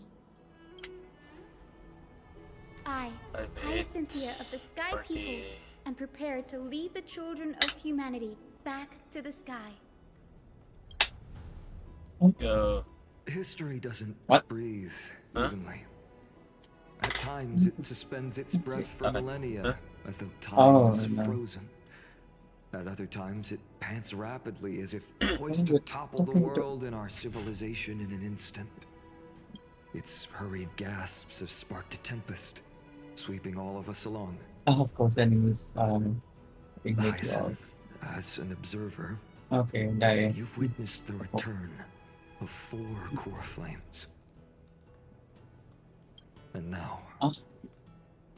I, 5, 8, Hyacinthia of the Sky 40. People, am prepared to lead the children of humanity back to the sky. Go. History doesn't What? breathe Huh? evenly. At times, it suspends its breath for millennia, Huh? as though time Oh, was no. frozen. At other times, it pants rapidly as if poised to topple the world and our civilization in an instant. Its hurried gasps have sparked a tempest, sweeping all of us along. Of course, enemies ignite you all. Hyacin, as an observer, Okay, dahil. you've witnessed the return of 4 core flames. And now,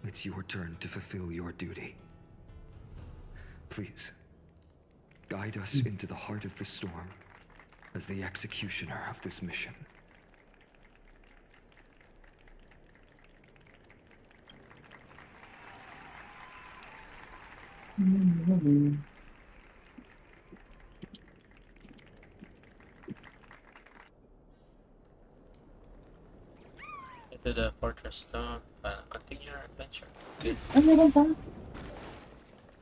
it's your turn to fulfill your duty. Please, guide us into the heart of the storm as the executioner of this mission. Into the fortress stone. Continue your adventure. Good.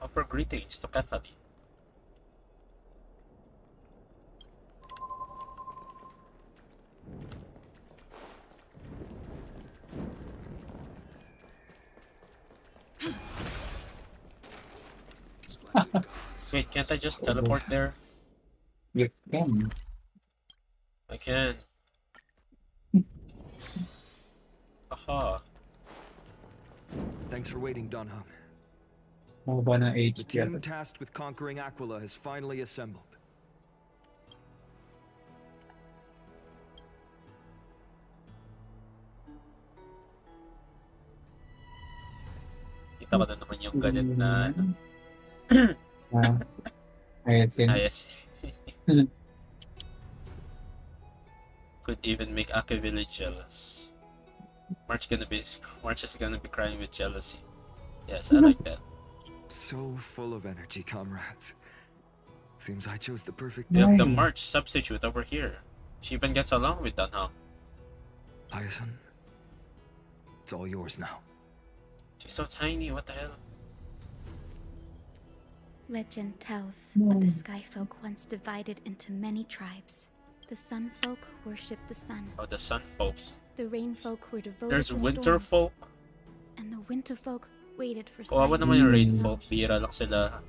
Offer greetings to Kefali. Wait, can't I just teleport there? You can. I can. Aha. Thanks for waiting, Donhung. Mahaba ng The HP team yata. tasked with conquering Aquila has finally assembled. Kita ko na naman yung galit na ano. Hyacin. Hyacin. Could even make Ake Village jealous. March is gonna be crying with jealousy. Yes, I like that. So full of energy, comrades. Seems I chose the perfect We have the day. March substitute over here. She even gets along with Dunham. Hyacin, it's all yours now. She's so tiny, what the hell? Legend tells that the Sky Folk once divided into many tribes. The Sun Folk worshipped the sun. Oh, the Sun Folk. The Rain Folk were devoted There's to Winter storms. Folk. And the Winter Folk waited for Kawawa silence naman yung and Rain snow. Folk. Bira lang sila.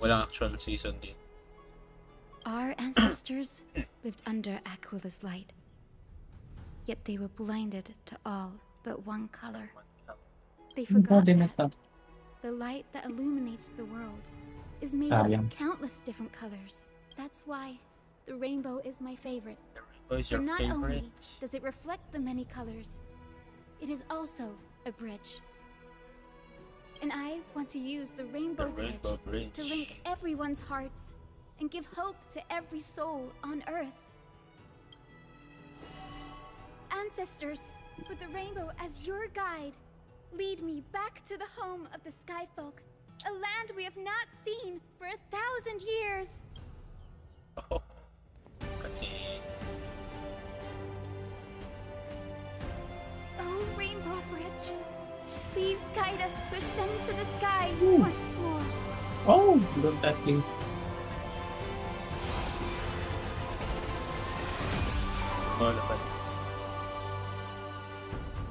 Walang actual season din. Our ancestors lived under Aquila's light. Yet they were blinded to all but one color. They forgot that the light that illuminates the world is made of countless different colors. That's why the rainbow is my favorite. What is For your not favorite? only does it reflect the many colors, it is also a bridge. And I want to use the Rainbow, Rainbow Bridge. to link everyone's hearts and give hope to every soul on Earth. Ancestors, with the rainbow as your guide, lead me back to the home of the Sky Folk, a land we have not seen for 1,000 years. Oh, kasi Oh, Rainbow Bridge, please guide us to ascend to the skies once more. Oh, don't that please.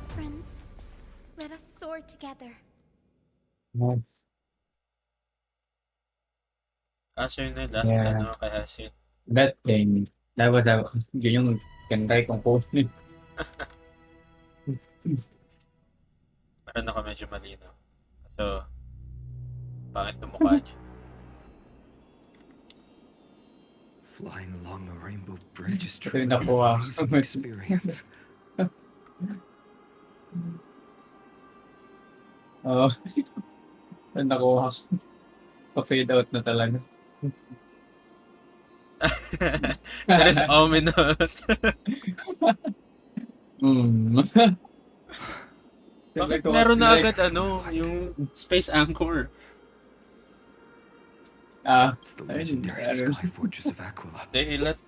Friends, let us soar together. Nice. kaso yun na yung last Yeah. ano kay Hasin. That thing, that was yun yung ganda kong post. Meron ako medyo malinaw. So, pangit ng mukha niya. Flying along the Rainbow Bridge is Ito truly yung an nakuha. amazing experience. Oo. Nakuha. Pa-fade out na talaga. That is ominous. Bakit meron na agad ano, yung space anchor? It's the legendary sky fortress of Aquila.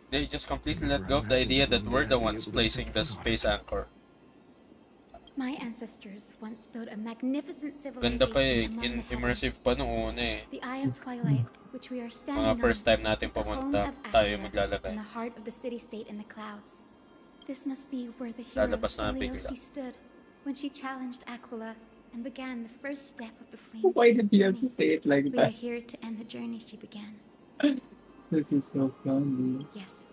They just completely let go of the idea that we're the ones placing the space anchor. My ancestors once built a magnificent Ganda pa eh, civilization among the immersive pa noon eh. The Eye of Twilight, which we are standing Mga first time on, natin is the home pumunta, of tayo Aquila, maglalagay. in the heart of the city-state in the clouds. This must be where the hero Lalabas na bigla. Celeiosi stood when she challenged Aquila and began the first step of the flame Why chase did you have journey. to say it like We are that? here to end the journey she began. This is so funny. Yes,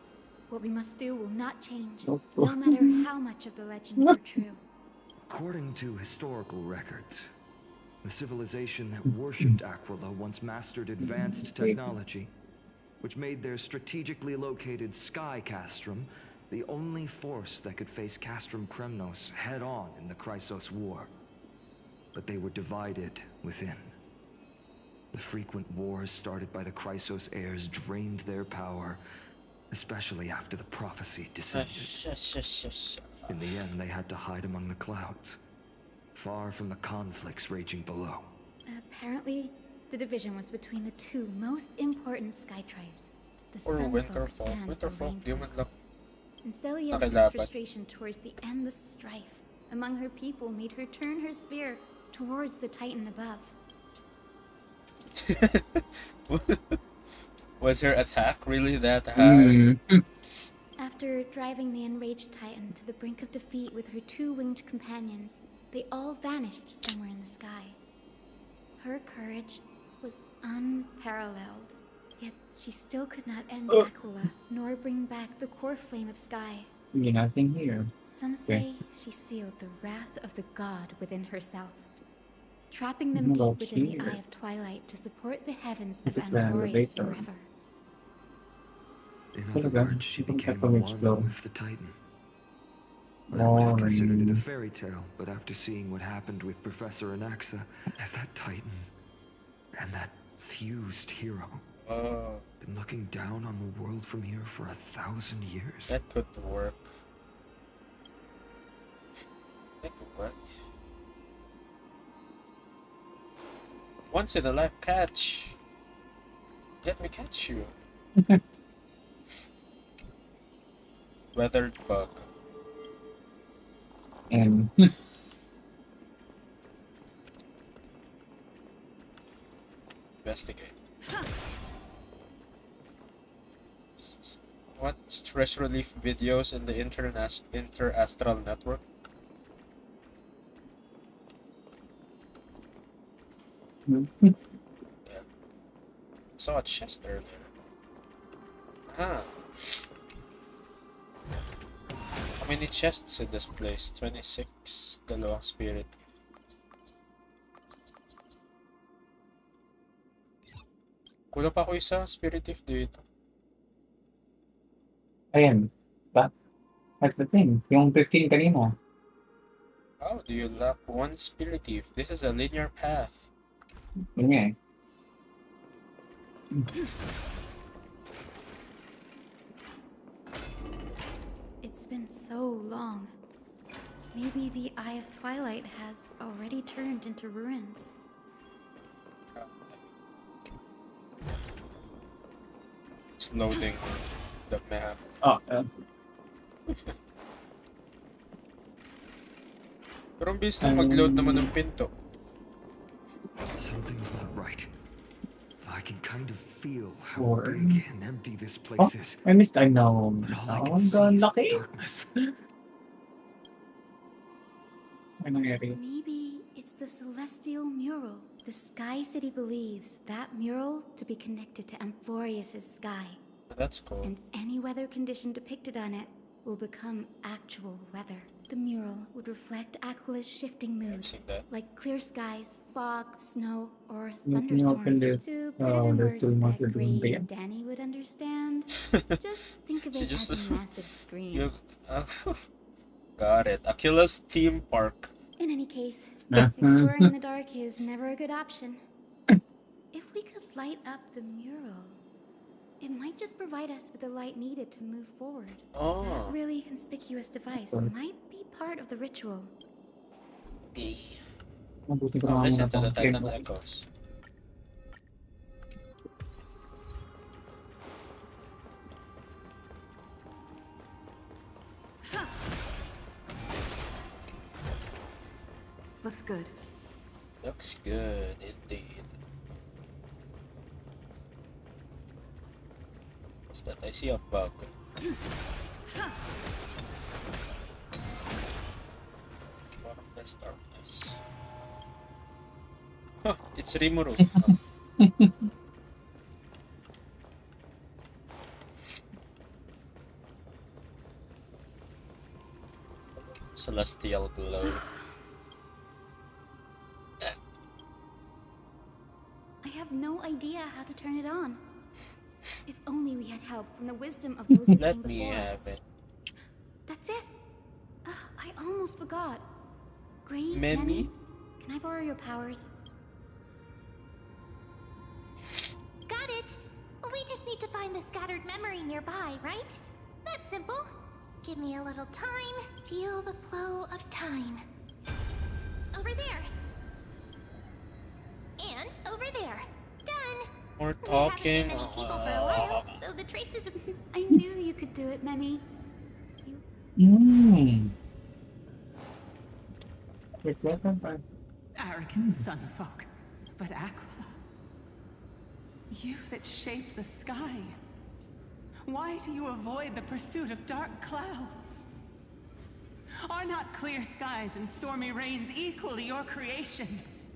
what we must do will not change, So no matter funny. how much of the legends are true. According to historical records, the civilization that worshipped Aquila once mastered advanced technology, which made their strategically located Sky Castrum the only force that could face Castrum Kremnos head-on in the Chrysos War. But they were divided within. The frequent wars started by the Chrysos heirs drained their power, especially after the prophecy descended. In the end, they had to hide among the clouds, far from the conflicts raging below. Apparently, the division was between the two most important sky tribes, the Or Sunfolk Winterfolk. and the Winterfolk, di man Rainfolk. lang And Celios's nakilaban. frustration towards the endless strife among her people made her turn her spear towards the Titan above. Was her attack really that high? After driving the enraged Titan to the brink of defeat with her two winged companions, they all vanished somewhere in the sky. Her courage was unparalleled, yet she still could not end Aquila, nor bring back the core flame of Sky. Nothing here. Some say she sealed the wrath of the god within herself, trapping them What deep about within the here? Eye of Twilight to support the heavens of This is the Amphorius elevator. forever. In other words, she became From one with the Titan. I would have considered it a fairy tale, but after seeing what happened with Professor Anaxa as that Titan and that fused hero, been looking down on the world from here for 1,000 years. That could work. That could work. Once in a life catch. Let me catch you. Weathered bug. And Investigate. What stress relief videos in the interastral network? Yeah. Saw a chest earlier. Ah. How many chests in this place? 26. Dalawang spirit. Kulang pa ako isa spirit thief dito. ayan. That's the thing. Yung 15 kanina. How do you lack one spirit thief? This is a linear path. Yun nga eh. It's been so long. Maybe the Eye of Twilight has already turned into ruins. It's loading the map. Oh, Pero ang bilis na mag-load naman ng pinto. Something's not right. I can kind of feel how Or- big and empty this oh, place is. I missed. I know. But all I Oh, can see God, is laki. darkness. Ano nangyari? Maybe it's the celestial mural. The Sky City believes that mural to be connected to Amphorius' sky, That's cool. and any weather condition depicted on it will become actual weather. The mural would reflect Aquila's shifting mood, I've seen that. like clear skies, fog, snow, or Nothing thunderstorms. this. To put it in There's words too much that to do Gray here. and Danny would understand, just think of She it just- as a massive screen. You, got it. Aquila's theme park. In any case, Uh-huh. exploring in the dark is never a good option. If we could light up the mural, it might just provide us with the light needed to move forward. Oh. That really conspicuous device might be part of the ritual. Okay. Mabuti ko Oh, naman listen muna to the akong Titan's game. echoes. Looks good. Looks good indeed. What's that? I see a bug. Bottomless darkness. It's Rimuru. Celestial glow. I have no idea how to turn it on. If only we had help from the wisdom of those who came Let me before us. have it. That's it. I almost forgot. Gray, Memi? Memi, can I borrow your powers? Got it! We just need to find the scattered memory nearby, right? That's simple. Give me a little time. Feel the flow of time. Over there. And over there. Done! We're There talking. haven't been many people for a while, so the traits is... I knew you could do it, Memi. Arrogant sunfolk. But Aquila, you that shape the sky, why do you avoid the pursuit of dark clouds? Are not clear skies and stormy rains equally your creations?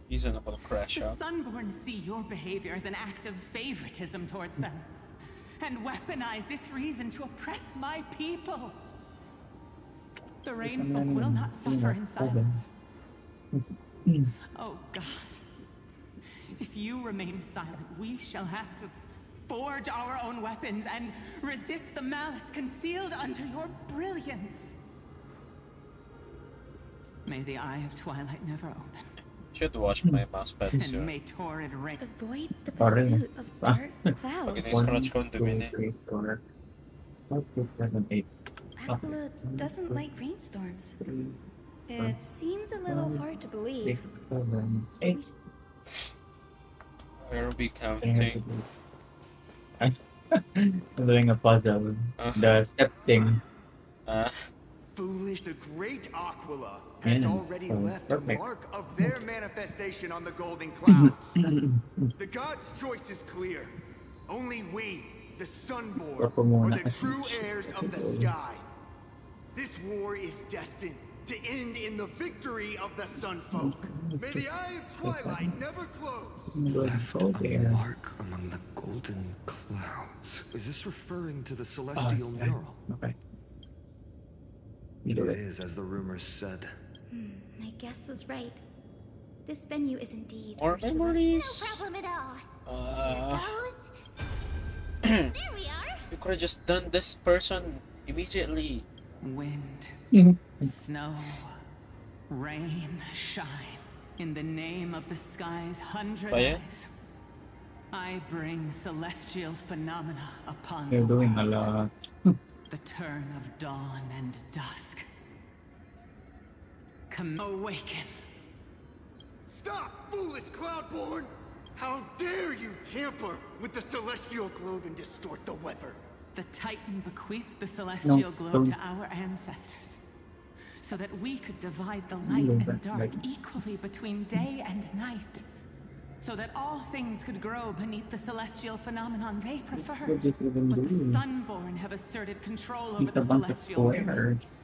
He's in a little crash The out. Sunborn see your behavior as an act of favoritism towards them, and weaponize this reason to oppress my people. The Rainfolk will not suffer in silence. Oh God. If you remain silent, we shall have to forge our own weapons and resist the malice concealed under your brilliance. May the Eye of Twilight never open. Should wash my mousepad And soon. may torrid rain Avoid the pursuit of dark clouds. Pag in-scratch ko ang dumi na eh. 5, 6, 7, 8. Aquila doesn't like rainstorms. It seems a little hard to 6, believe. 7, 8. I'll be counting. I'm doing a puzzle. The step thing. Foolish, the great Aquila has already left a perfect. mark of their manifestation on the golden clouds. The gods' choice is clear. Only we, the Sunborn, are the true heirs of the sky. This war is destined to end in the victory of the Sunfolk. May the Eye of Twilight never close. Left a mark among the golden clouds. Is this referring to the celestial mural? Okay. It is, as the rumors said. My guess was right. This venue is indeed More our celestial- memories. No problem at all. You There we are. could have just done this person immediately. Wind, snow, rain, shine. In the name of the sky's 100 Kaya? eyes, I bring celestial phenomena upon They're the doing a world. lot. The turn of dawn and dusk. Come awaken. Stop, foolish Cloudborn! How dare you tamper with the celestial globe and distort the weather? The Titan bequeathed the celestial globe don't. to our ancestors, so that we could divide the light No, and but dark like- equally between day and night, so that all things could grow beneath the celestial phenomenon they preferred. What does even But the do? Sunborn have asserted control over It's the a bunch of celestial world. squares.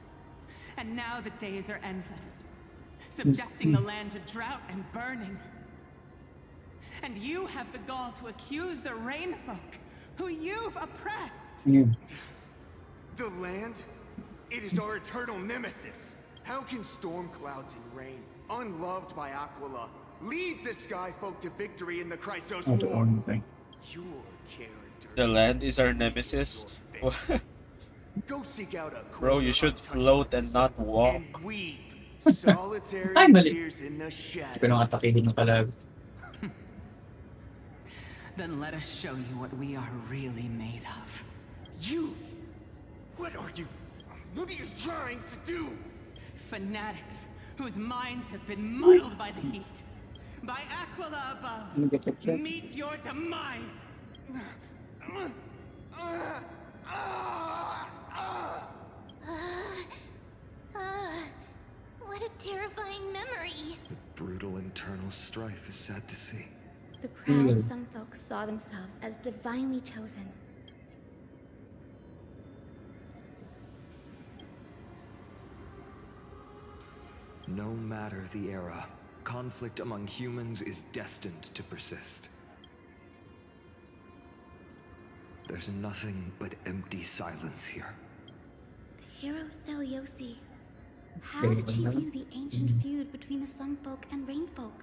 And now the days are endless, subjecting the land to drought and burning. And you have the gall to accuse the Rainfolk, who you've oppressed. Yeah. The land? It is our eternal nemesis. How can storm clouds and rain, unloved by Aquila, lead the sky folk to victory in the Chrysos I don't War? know anything. Your character. The land is our nemesis. Go seek out a Bro, you should float and not walk. and weep solitary Ay, mali. tears in the shadow. Hindi ko nang atakihin ng kalag. Then let us show you what we are really made of. You? What are you? What are you trying to do? Fanatics whose minds have been muddled by the heat. By Aquila above, Let me get the chest. meet your demise. What a terrifying memory. The brutal internal strife is sad to see. The proud Sunfolk saw themselves as divinely chosen. No matter the era, conflict among humans is destined to persist. There's nothing but empty silence here. The hero Celiosi. How did she view the ancient feud between the Sunfolk and Rainfolk?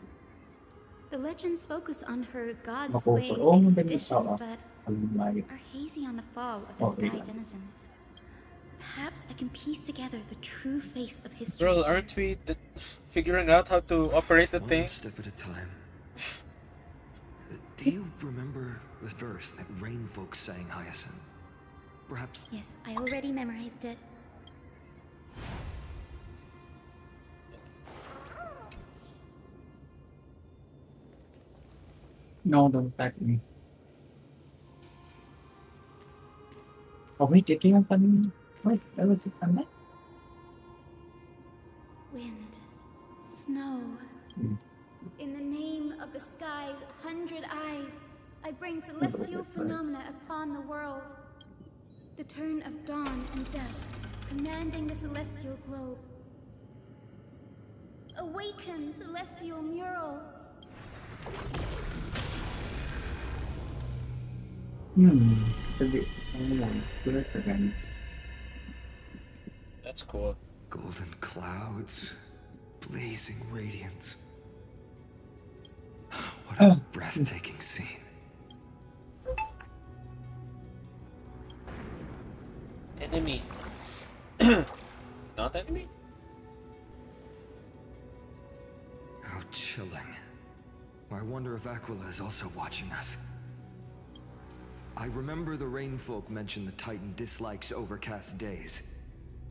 The legends focus on her god-slaying expedition, but are hazy on the fall of the Sky Denizens. Perhaps I can piece together the true face of history. Girl, aren't we figuring out how to operate the thing? One step at a time. Do you remember the verse that Rainfolk sang, Hyacinth? Perhaps... Yes, I already memorized it. No, don't attack me. Oh wait, did you have fun? Wait, that was fun. Wind, snow. In the name of the sky's 100 eyes, I bring celestial phenomena upon the world. The turn of dawn and dusk, commanding the celestial globe. Awaken, celestial mural! That's cool. Golden clouds, blazing radiance. What a breathtaking scene. Enemy. Not enemy? How chilling. I wonder if Aquila is also watching us. I remember the Rainfolk mentioned the Titan dislikes overcast days.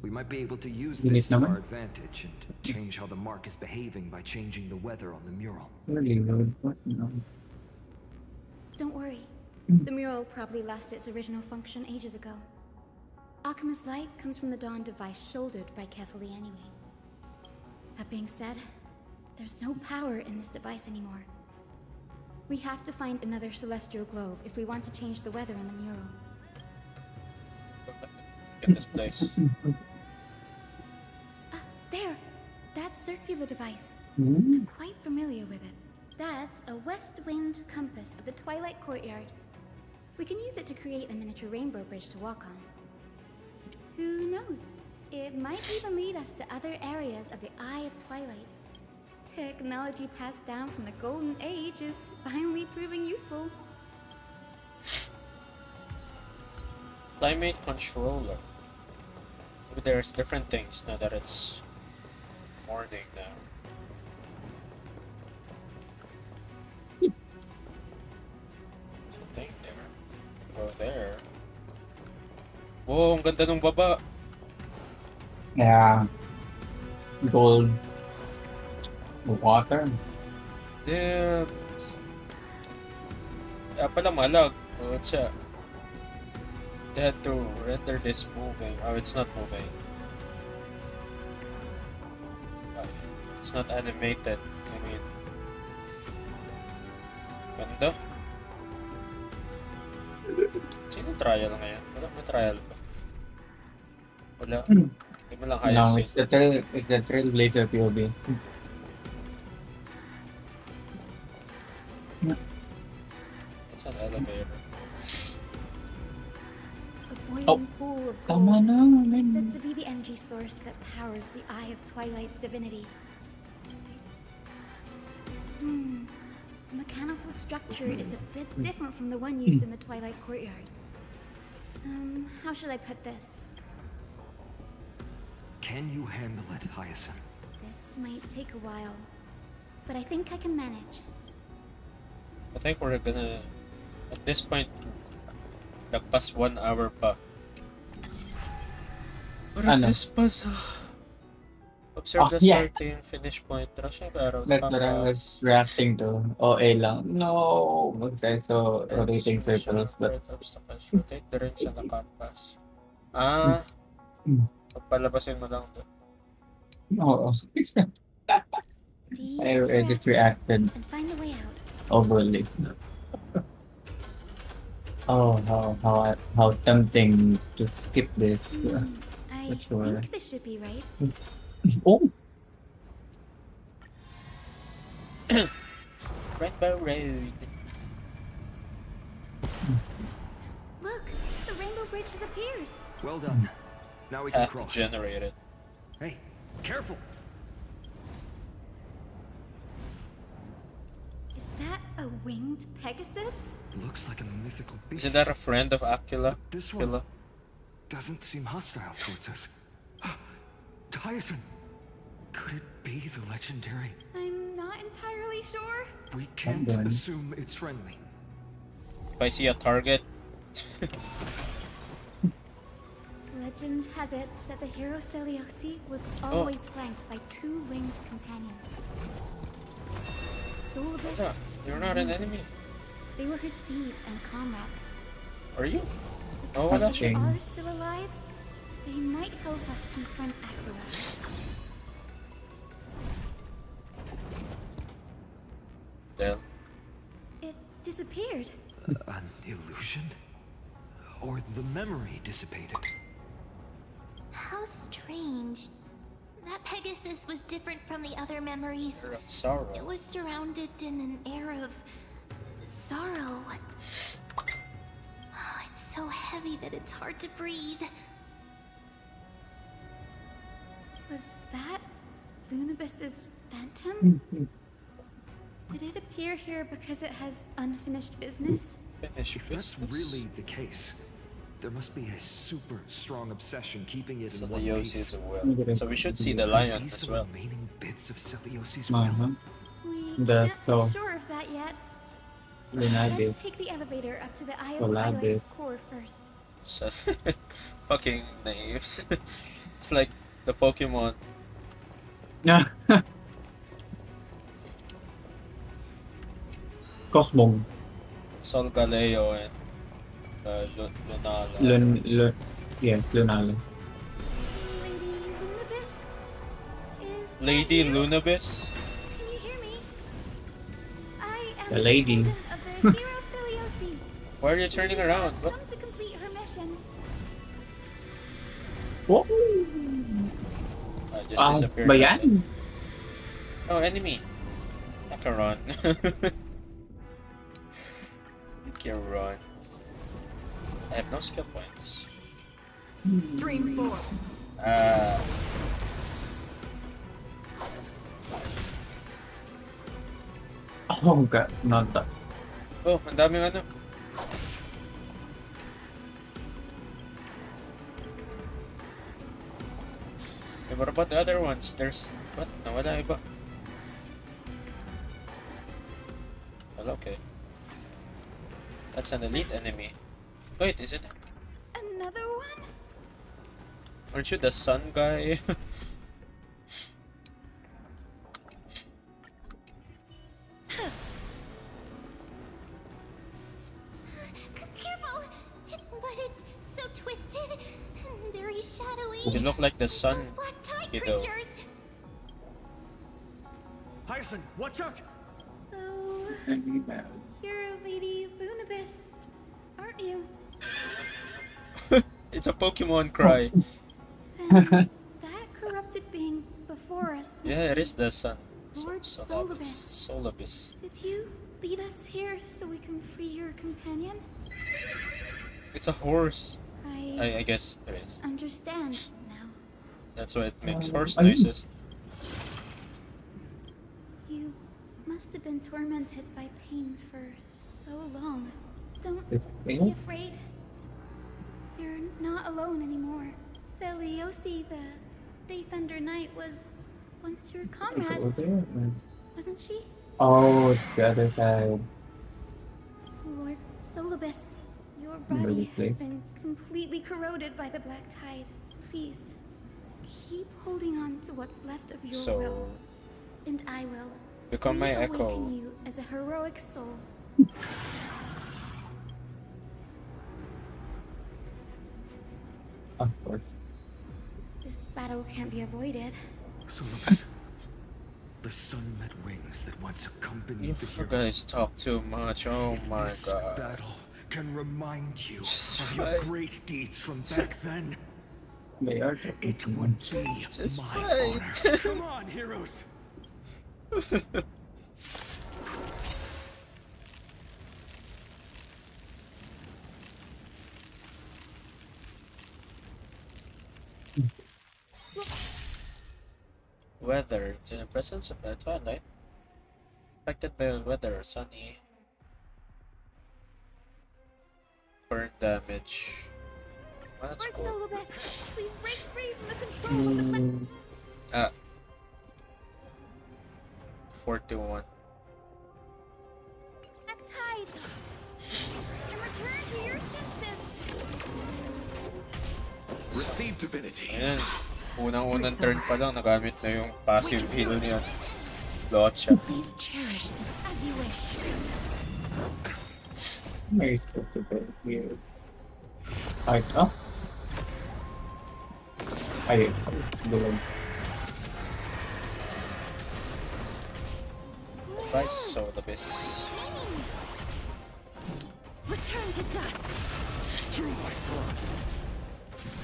We might be able to use this to our advantage and change how the mark is behaving by changing the weather on the mural. Don't worry. The mural probably lost its original function ages ago. Alchemist's light comes from the dawn device shouldered by Kefali anyway. That being said, there's no power in this device anymore. We have to find another celestial globe if we want to change the weather on the mural. Get this place. There! That circular device. I'm quite familiar with it. That's a west wind compass of the Twilight Courtyard. We can use it to create a miniature rainbow bridge to walk on. Who knows? It might even lead us to other areas of the Eye of Twilight. Technology passed down from the Golden Age is finally proving useful. Climate controller. Maybe there's different things now that it's morning now. Something there. Go there. Whoa, ang ganda ng baba. Yeah. Gold. Water. Damn. Kaya pala malag. Oh, siya. They had to render this moving. Oh, it's not moving. It's not animated. I mean, ganda. Sino trial ngayon? Wala may trial ba? Wala. Hindi mo lang kaya No, it's the Trailblazer POV. It's an elevator. A boiling pool of gold. It's said to be the energy source that powers the Eye of Twilight's divinity. The mechanical structure is a bit different from the one used in the Twilight Courtyard. How should I put this? Can you handle it, Hyacinth? This might take a while, but I think I can manage. I think we're gonna, at this point, lagpas 1 hour pa. What is this puzzle? Observe the starting finish point. That's what I was reacting to. OA lang. No! So rotating circles, but... Rotate the ring sa compass. Pagpalabasin mo lang to. Oo. I just reacted overly. Oh, how tempting to skip this. I think this should be right. Oh! Rainbow Road. Look, the rainbow bridge has appeared. Well done. Now we can Path cross. generated. Hey, careful! Is that a winged Pegasus? Looks like a mythical beast. Isn't that a friend of Aquila? This one doesn't seem hostile towards us. Hyacinth! Could it be the legendary? I'm not entirely sure. We can't assume it's friendly. If I see a target, Legend has it that the hero Celiosi was always flanked by two winged companions. Solibus. yeah, you're not an enemy. They were her steeds and comrades. Are you? Oh, wala If they siya. are still alive, they might help us confront Aquila. Then It disappeared. An illusion? Or the memory dissipated? How strange. That Pegasus was different from the other memories. you're of sorrow. It was surrounded in an air of sorrow. Oh, it's so heavy that it's hard to breathe. Was that Lunabis's phantom? Did it appear here because it has unfinished business? If that's really the case, there must be a super strong obsession keeping it in one Celiosi piece. as well. So we should see the lion These as are well. remaining bits of Celiosi's will. We That's can't so be sure of that yet. Lunabis. Let's take the elevator up to the Eye of Solabis. Twilight's core first. So, fucking naives. It's like the Pokemon. Cosmog. Sol Galeo and Lunala. Yes, Lunala. Lady Lunabis? Lady Lunabis? Can you hear me? I am The lady. descendant of the hero Celiosi. Why are you turning around? What? Come to complete her mission. Oh, I just disappeared. ba yan? Oh, enemy. I can run. You can run. I have no skill points. Stream 4. Oh, God. Not that. Oh, ang daming ano. Hey, what about the other ones? There's... What? Nawala iba. Well, okay. That's an elite enemy. Wait, is it? Another one? Aren't you the sun guy? Careful! But it's so twisted and very shadowy. You look like the sun Those black tide kiddo. creatures. Hyacinth, watch out! So, you're Lady Lunabis, aren't you? It's a Pokemon cry. Then that corrupted being before us. Yeah, it is the sun. Lord Solabis. Solibus. Solabis. Did you lead us here so we can free your companion? It's a horse. I I guess it is. understand now. That's why it makes horse noises. You must have been tormented by pain for so long. Don't be afraid. You're not alone anymore. Celiosi, the Day Thunder Knight, was once your comrade, wasn't she? Oh, the other side. Lord Solibus, your body has been completely corroded by the black tide. Please, keep holding on to what's left of your will, and I will Become my reawaken echo. you as a heroic soul. Of course. This battle can't be avoided. Solibus, the sun met wings that once accompanied the You hero. guys talk too much. Oh my This god. battle can remind you Just of your fight. great deeds from back then. They are It would be Just my fight. honor. Come on, heroes! weather to the presence of the twilight. Affected by weather, sunny, burn damage. Well, that's Lord cool. Solobest, please break free from the control of the 4-1. black tide and return to your senses. Receive divinity. Ayan. Unang-unang turn pa lang, nagamit na yung passive heal niya. Lotcha. Please cherish this as you wish. May supposed to be here. Fight up. Ay, below. Right, so the best. Return to dust. Through my blood.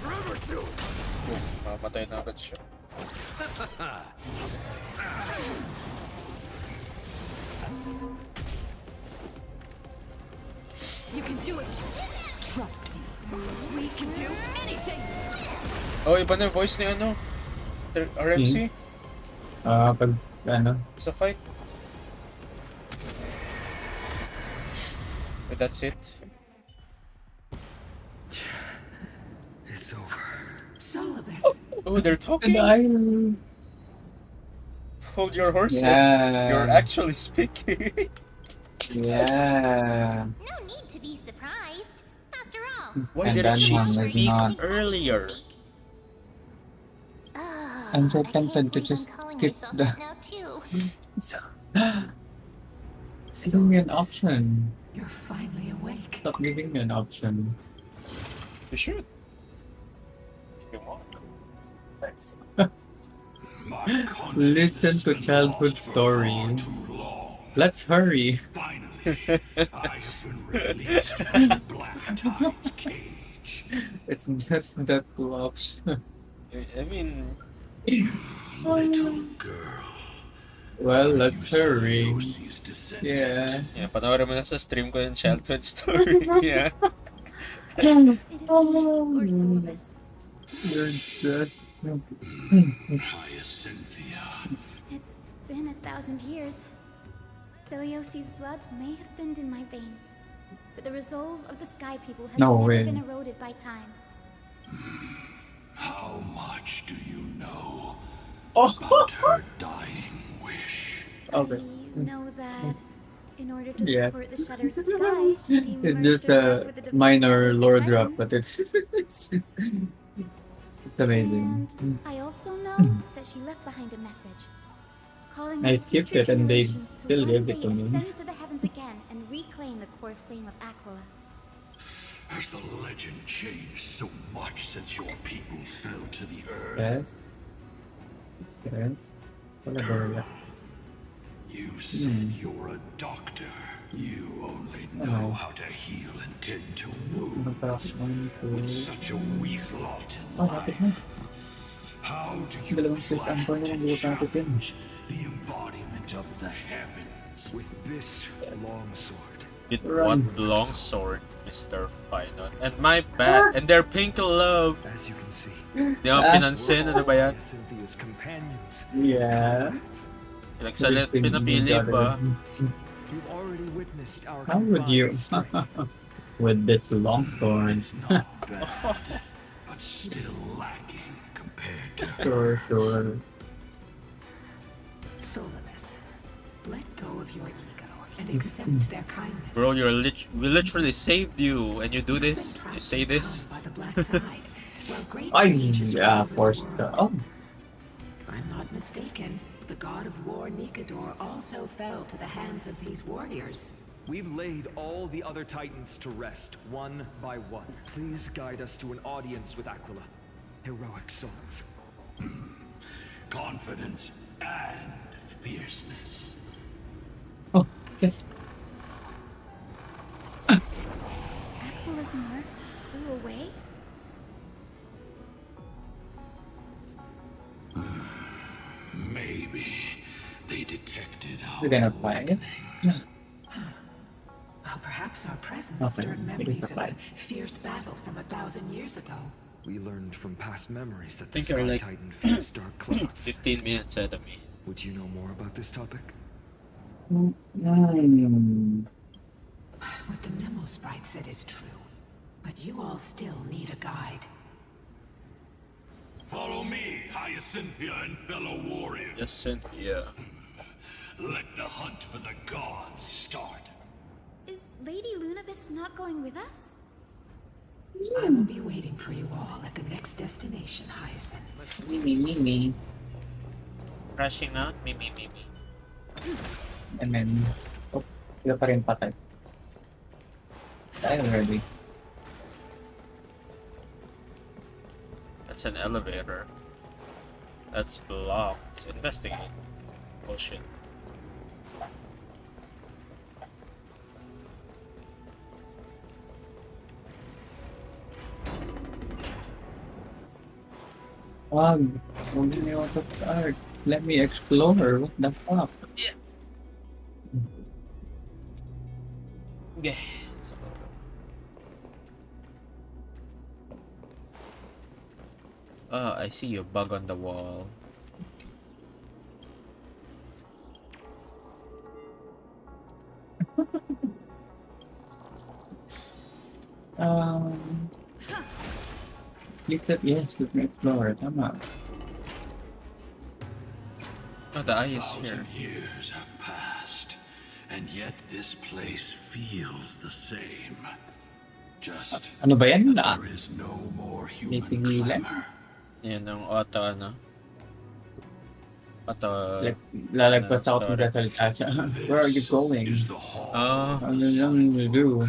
Forever do. Mamatay na agad siya. You can do it. Trust me. We can do anything. Oh, iba na yung voice ni ano? RMC? Pag ano? Sa fight. But that's it. It's over. Solobest. Oh, they're talking. Hold your horses. Yeah. You're actually speaking. Yeah. No need to be surprised. After all, Why And didn't then she one is speak not. earlier? I'm so I can't tempted to believe just I'm calling skip myself the. that now too. Giving me an option. You're finally awake. Stop giving me an option. You should. If you want. Thanks. My Listen to consciousness childhood been lost for story. far too long. Let's hurry. Finally, I have been released from the Black Tide's cage. It's just that two options. I mean, Little girl. Well, Are let's you hurry. Selyosi's descendant? Yeah. yeah, panoorin mo na sa stream ko yung childhood story. Yeah. It is me, Lord Solobest. You're just. Hyacinthia. It's been 1,000 years. Celiosi's blood may have thinned in my veins, but the resolve of the Sky People has No never way. been eroded by time. How much do you know Oh. about her dying wish? Okay. I know that in order to Yes. support the shattered sky, she It's merged just herself a with the divine minor power of the lore Titan. drop, but it's amazing. And I also know that she left behind a message, calling I on skipped future it and they generations to still one gave it day to me. ascend to the heavens again and reclaim the core flame of Aquila. Has the legend changed so much since your people fell to the earth? Yes. Yes. Wala ba wala? You said you're a doctor. You only know how to heal and tend to wounds. With such a weak lot in Lapit na. life, how do you Dalawang sis ang plan na to ng bukas natin. challenge the embodiment of the heavens? With this longsword. With what longsword, Mr. Finon? And my bad. And their pink love. As you can see, Di ba pinansin? Ano ba yan? Cynthia's companions. Yeah. Pinagsalit, pinapili ba? You've already witnessed our How would you? combined strength. With this long sword. It's not bad, but still lacking compared to Sure, sure. Solobest, let go of your ego and accept their kindness. Bro, we literally saved you, and you do this? You say this? By the Black Tide. Well, great I mean, change is yeah, waiting forced. for. Oh, If I'm not mistaken, the god of war Nikador also fell to the hands of these warriors. We've laid all the other titans to rest, one by one. Please guide us to an audience with Aquila. Heroic souls. confidence and fierceness. oh, yes. Aquila's mark flew away? Maybe they detected our We're gonna fight. Well, perhaps our presence Okay, stirred it is memories a of the fight. fierce battle from 1,000 years ago. We learned from past memories that the think you're Sky like Titan fears dark clouds. 15 minutes ahead of me. Would you know more about this topic? Hmm. What the memo sprite said is true, but you all still need a guide. Follow me, Hyacinthia and fellow warriors. Yes, Cynthia. Let the hunt for the gods start. Is Lady Lunabis not going with us? I will be waiting for you all at the next destination, Hyacinth. Me. Crashing out? Me. And then, oh, sila pa rin patay. Tayo ready. That's an elevator. That's blocked. Investigate. Bullshit. Wag me out of start. Let me explore. What the fuck? Yeah. Okay. I see a bug on the wall. Please let me explore. Tama. Oh, the eye is here. 1,000 years have passed, and yet this place feels the same. Just Ano ba yan? that there is no more May human pingilan? clamor. Yan ang auto Lalagpas ako kung sasalita siya. Where are you going? Is the hall of Ano the lang Sun, do?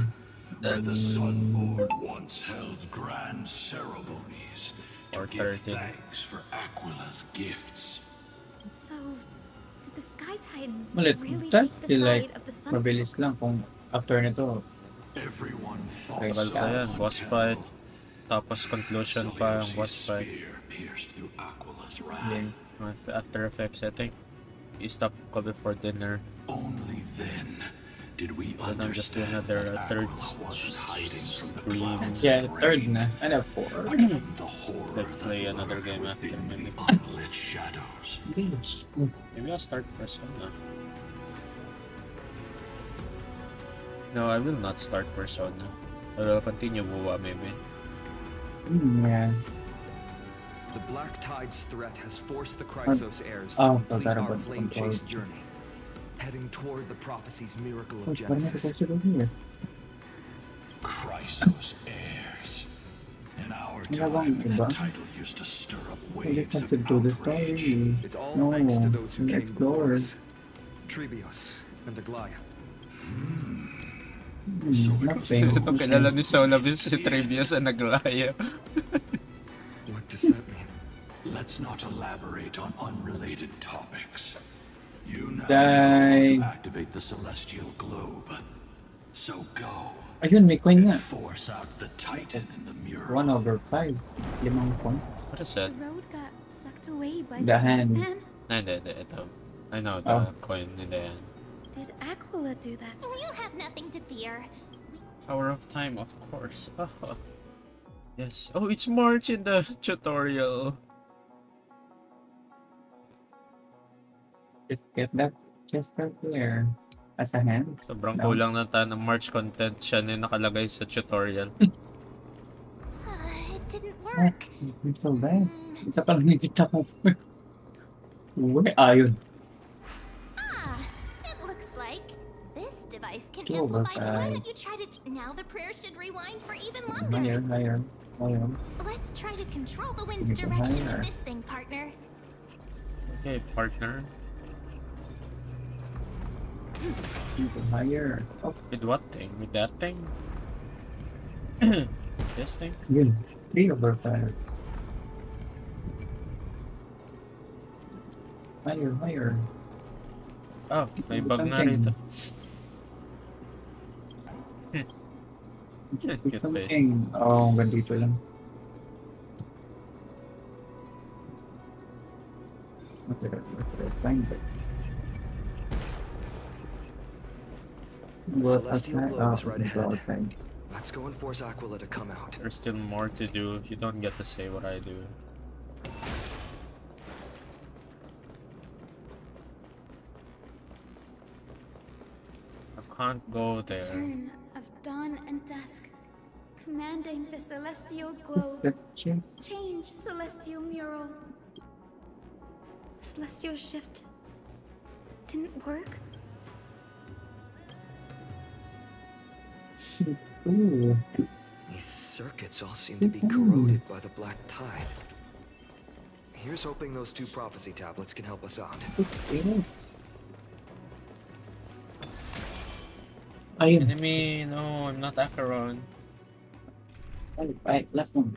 where the Sunborn once held grand ceremonies to give 4:30. thanks for Aquila's gifts. So, did the Sky Titan Malit, really that's take the still like side of the sun? mabilis lang kung after nito. Everyone thought Tagal Tagal pa yan. someone Boss tell. fight. Tapos conclusion pa ang boss Celeus's fight. spear pierced through Aquila's Yeah. wrath. After effects, I think. You stop ko before dinner. Only then did we Then I'm just doing understand another that third Aquila wasn't hiding from the stream. clouds Yeah, and third rain, na. I have 4. but from the horror Let's play that another lurked game after, within the maybe. unlit shadows. Maybe I'll start Persona. No, I will not start Persona. I will continue WoA maybe. Yeah. The Black Tide's threat has forced the Chrysos heirs Oh, to complete forgot our about the flame chase control. journey, heading toward the prophecy's miracle Oh, of what am I Genesis. supposed to do here? Chrysos heirs. In our time, Diba? that title used to stir up I just waves have of to do the outrage. story. It's all No, thanks to those who came before explore. us. Trebios and Aglaya. So it was Nothing. Ito kilala ni Solabis si Trebius ang naglaya. What does that mean? Let's not elaborate on unrelated topics. You now Die. know how to activate the celestial globe. So go Ayun, may coin and nga. force out the Titan in the mirror. 1/5. 5 points. What is that? The road got sucked away by The hand. man. Hindi. Ito. I know the Oh. coin. Hindi yan. Did Aquila do that? You have nothing to fear. Power of time, of course. Oh. Yes. Oh, it's March in the tutorial. Just get that chest right there. As a hand. Sobrang No. kulang na tayo ng March content. Siya na yung nakalagay sa tutorial. It didn't work. It's so bad. Isa pa lang nakita ko. Uy, ayun. It looks like this device can Oh, amplify. Why okay. don't you try to? Now the prayer should rewind for even Higher, longer. higher. Let's try to control the wind's Give it direction higher. with this thing, partner. Okay, partner. Even higher. Oh, With what thing? With that thing? This thing? yun. 3/5. Higher. Oh, may bug na Something. rito. Should Good be face. something. Oh, hanggang dito lang. Let's find it. The celestial globe is right ahead. outside. I Let's go and force Aquila to come out. There's still more to do. You don't get to say what I do. I can't go there. Turn of dawn and dusk, commanding the celestial globe. Perception. Change celestial mural. The celestial shift didn't work. Ooh. These circuits all seem to be corroded by the black tide. Here's hoping those 2 prophecy tablets can help us out. Ayun. Enemy, no, I'm not Acheron. Ay, last one.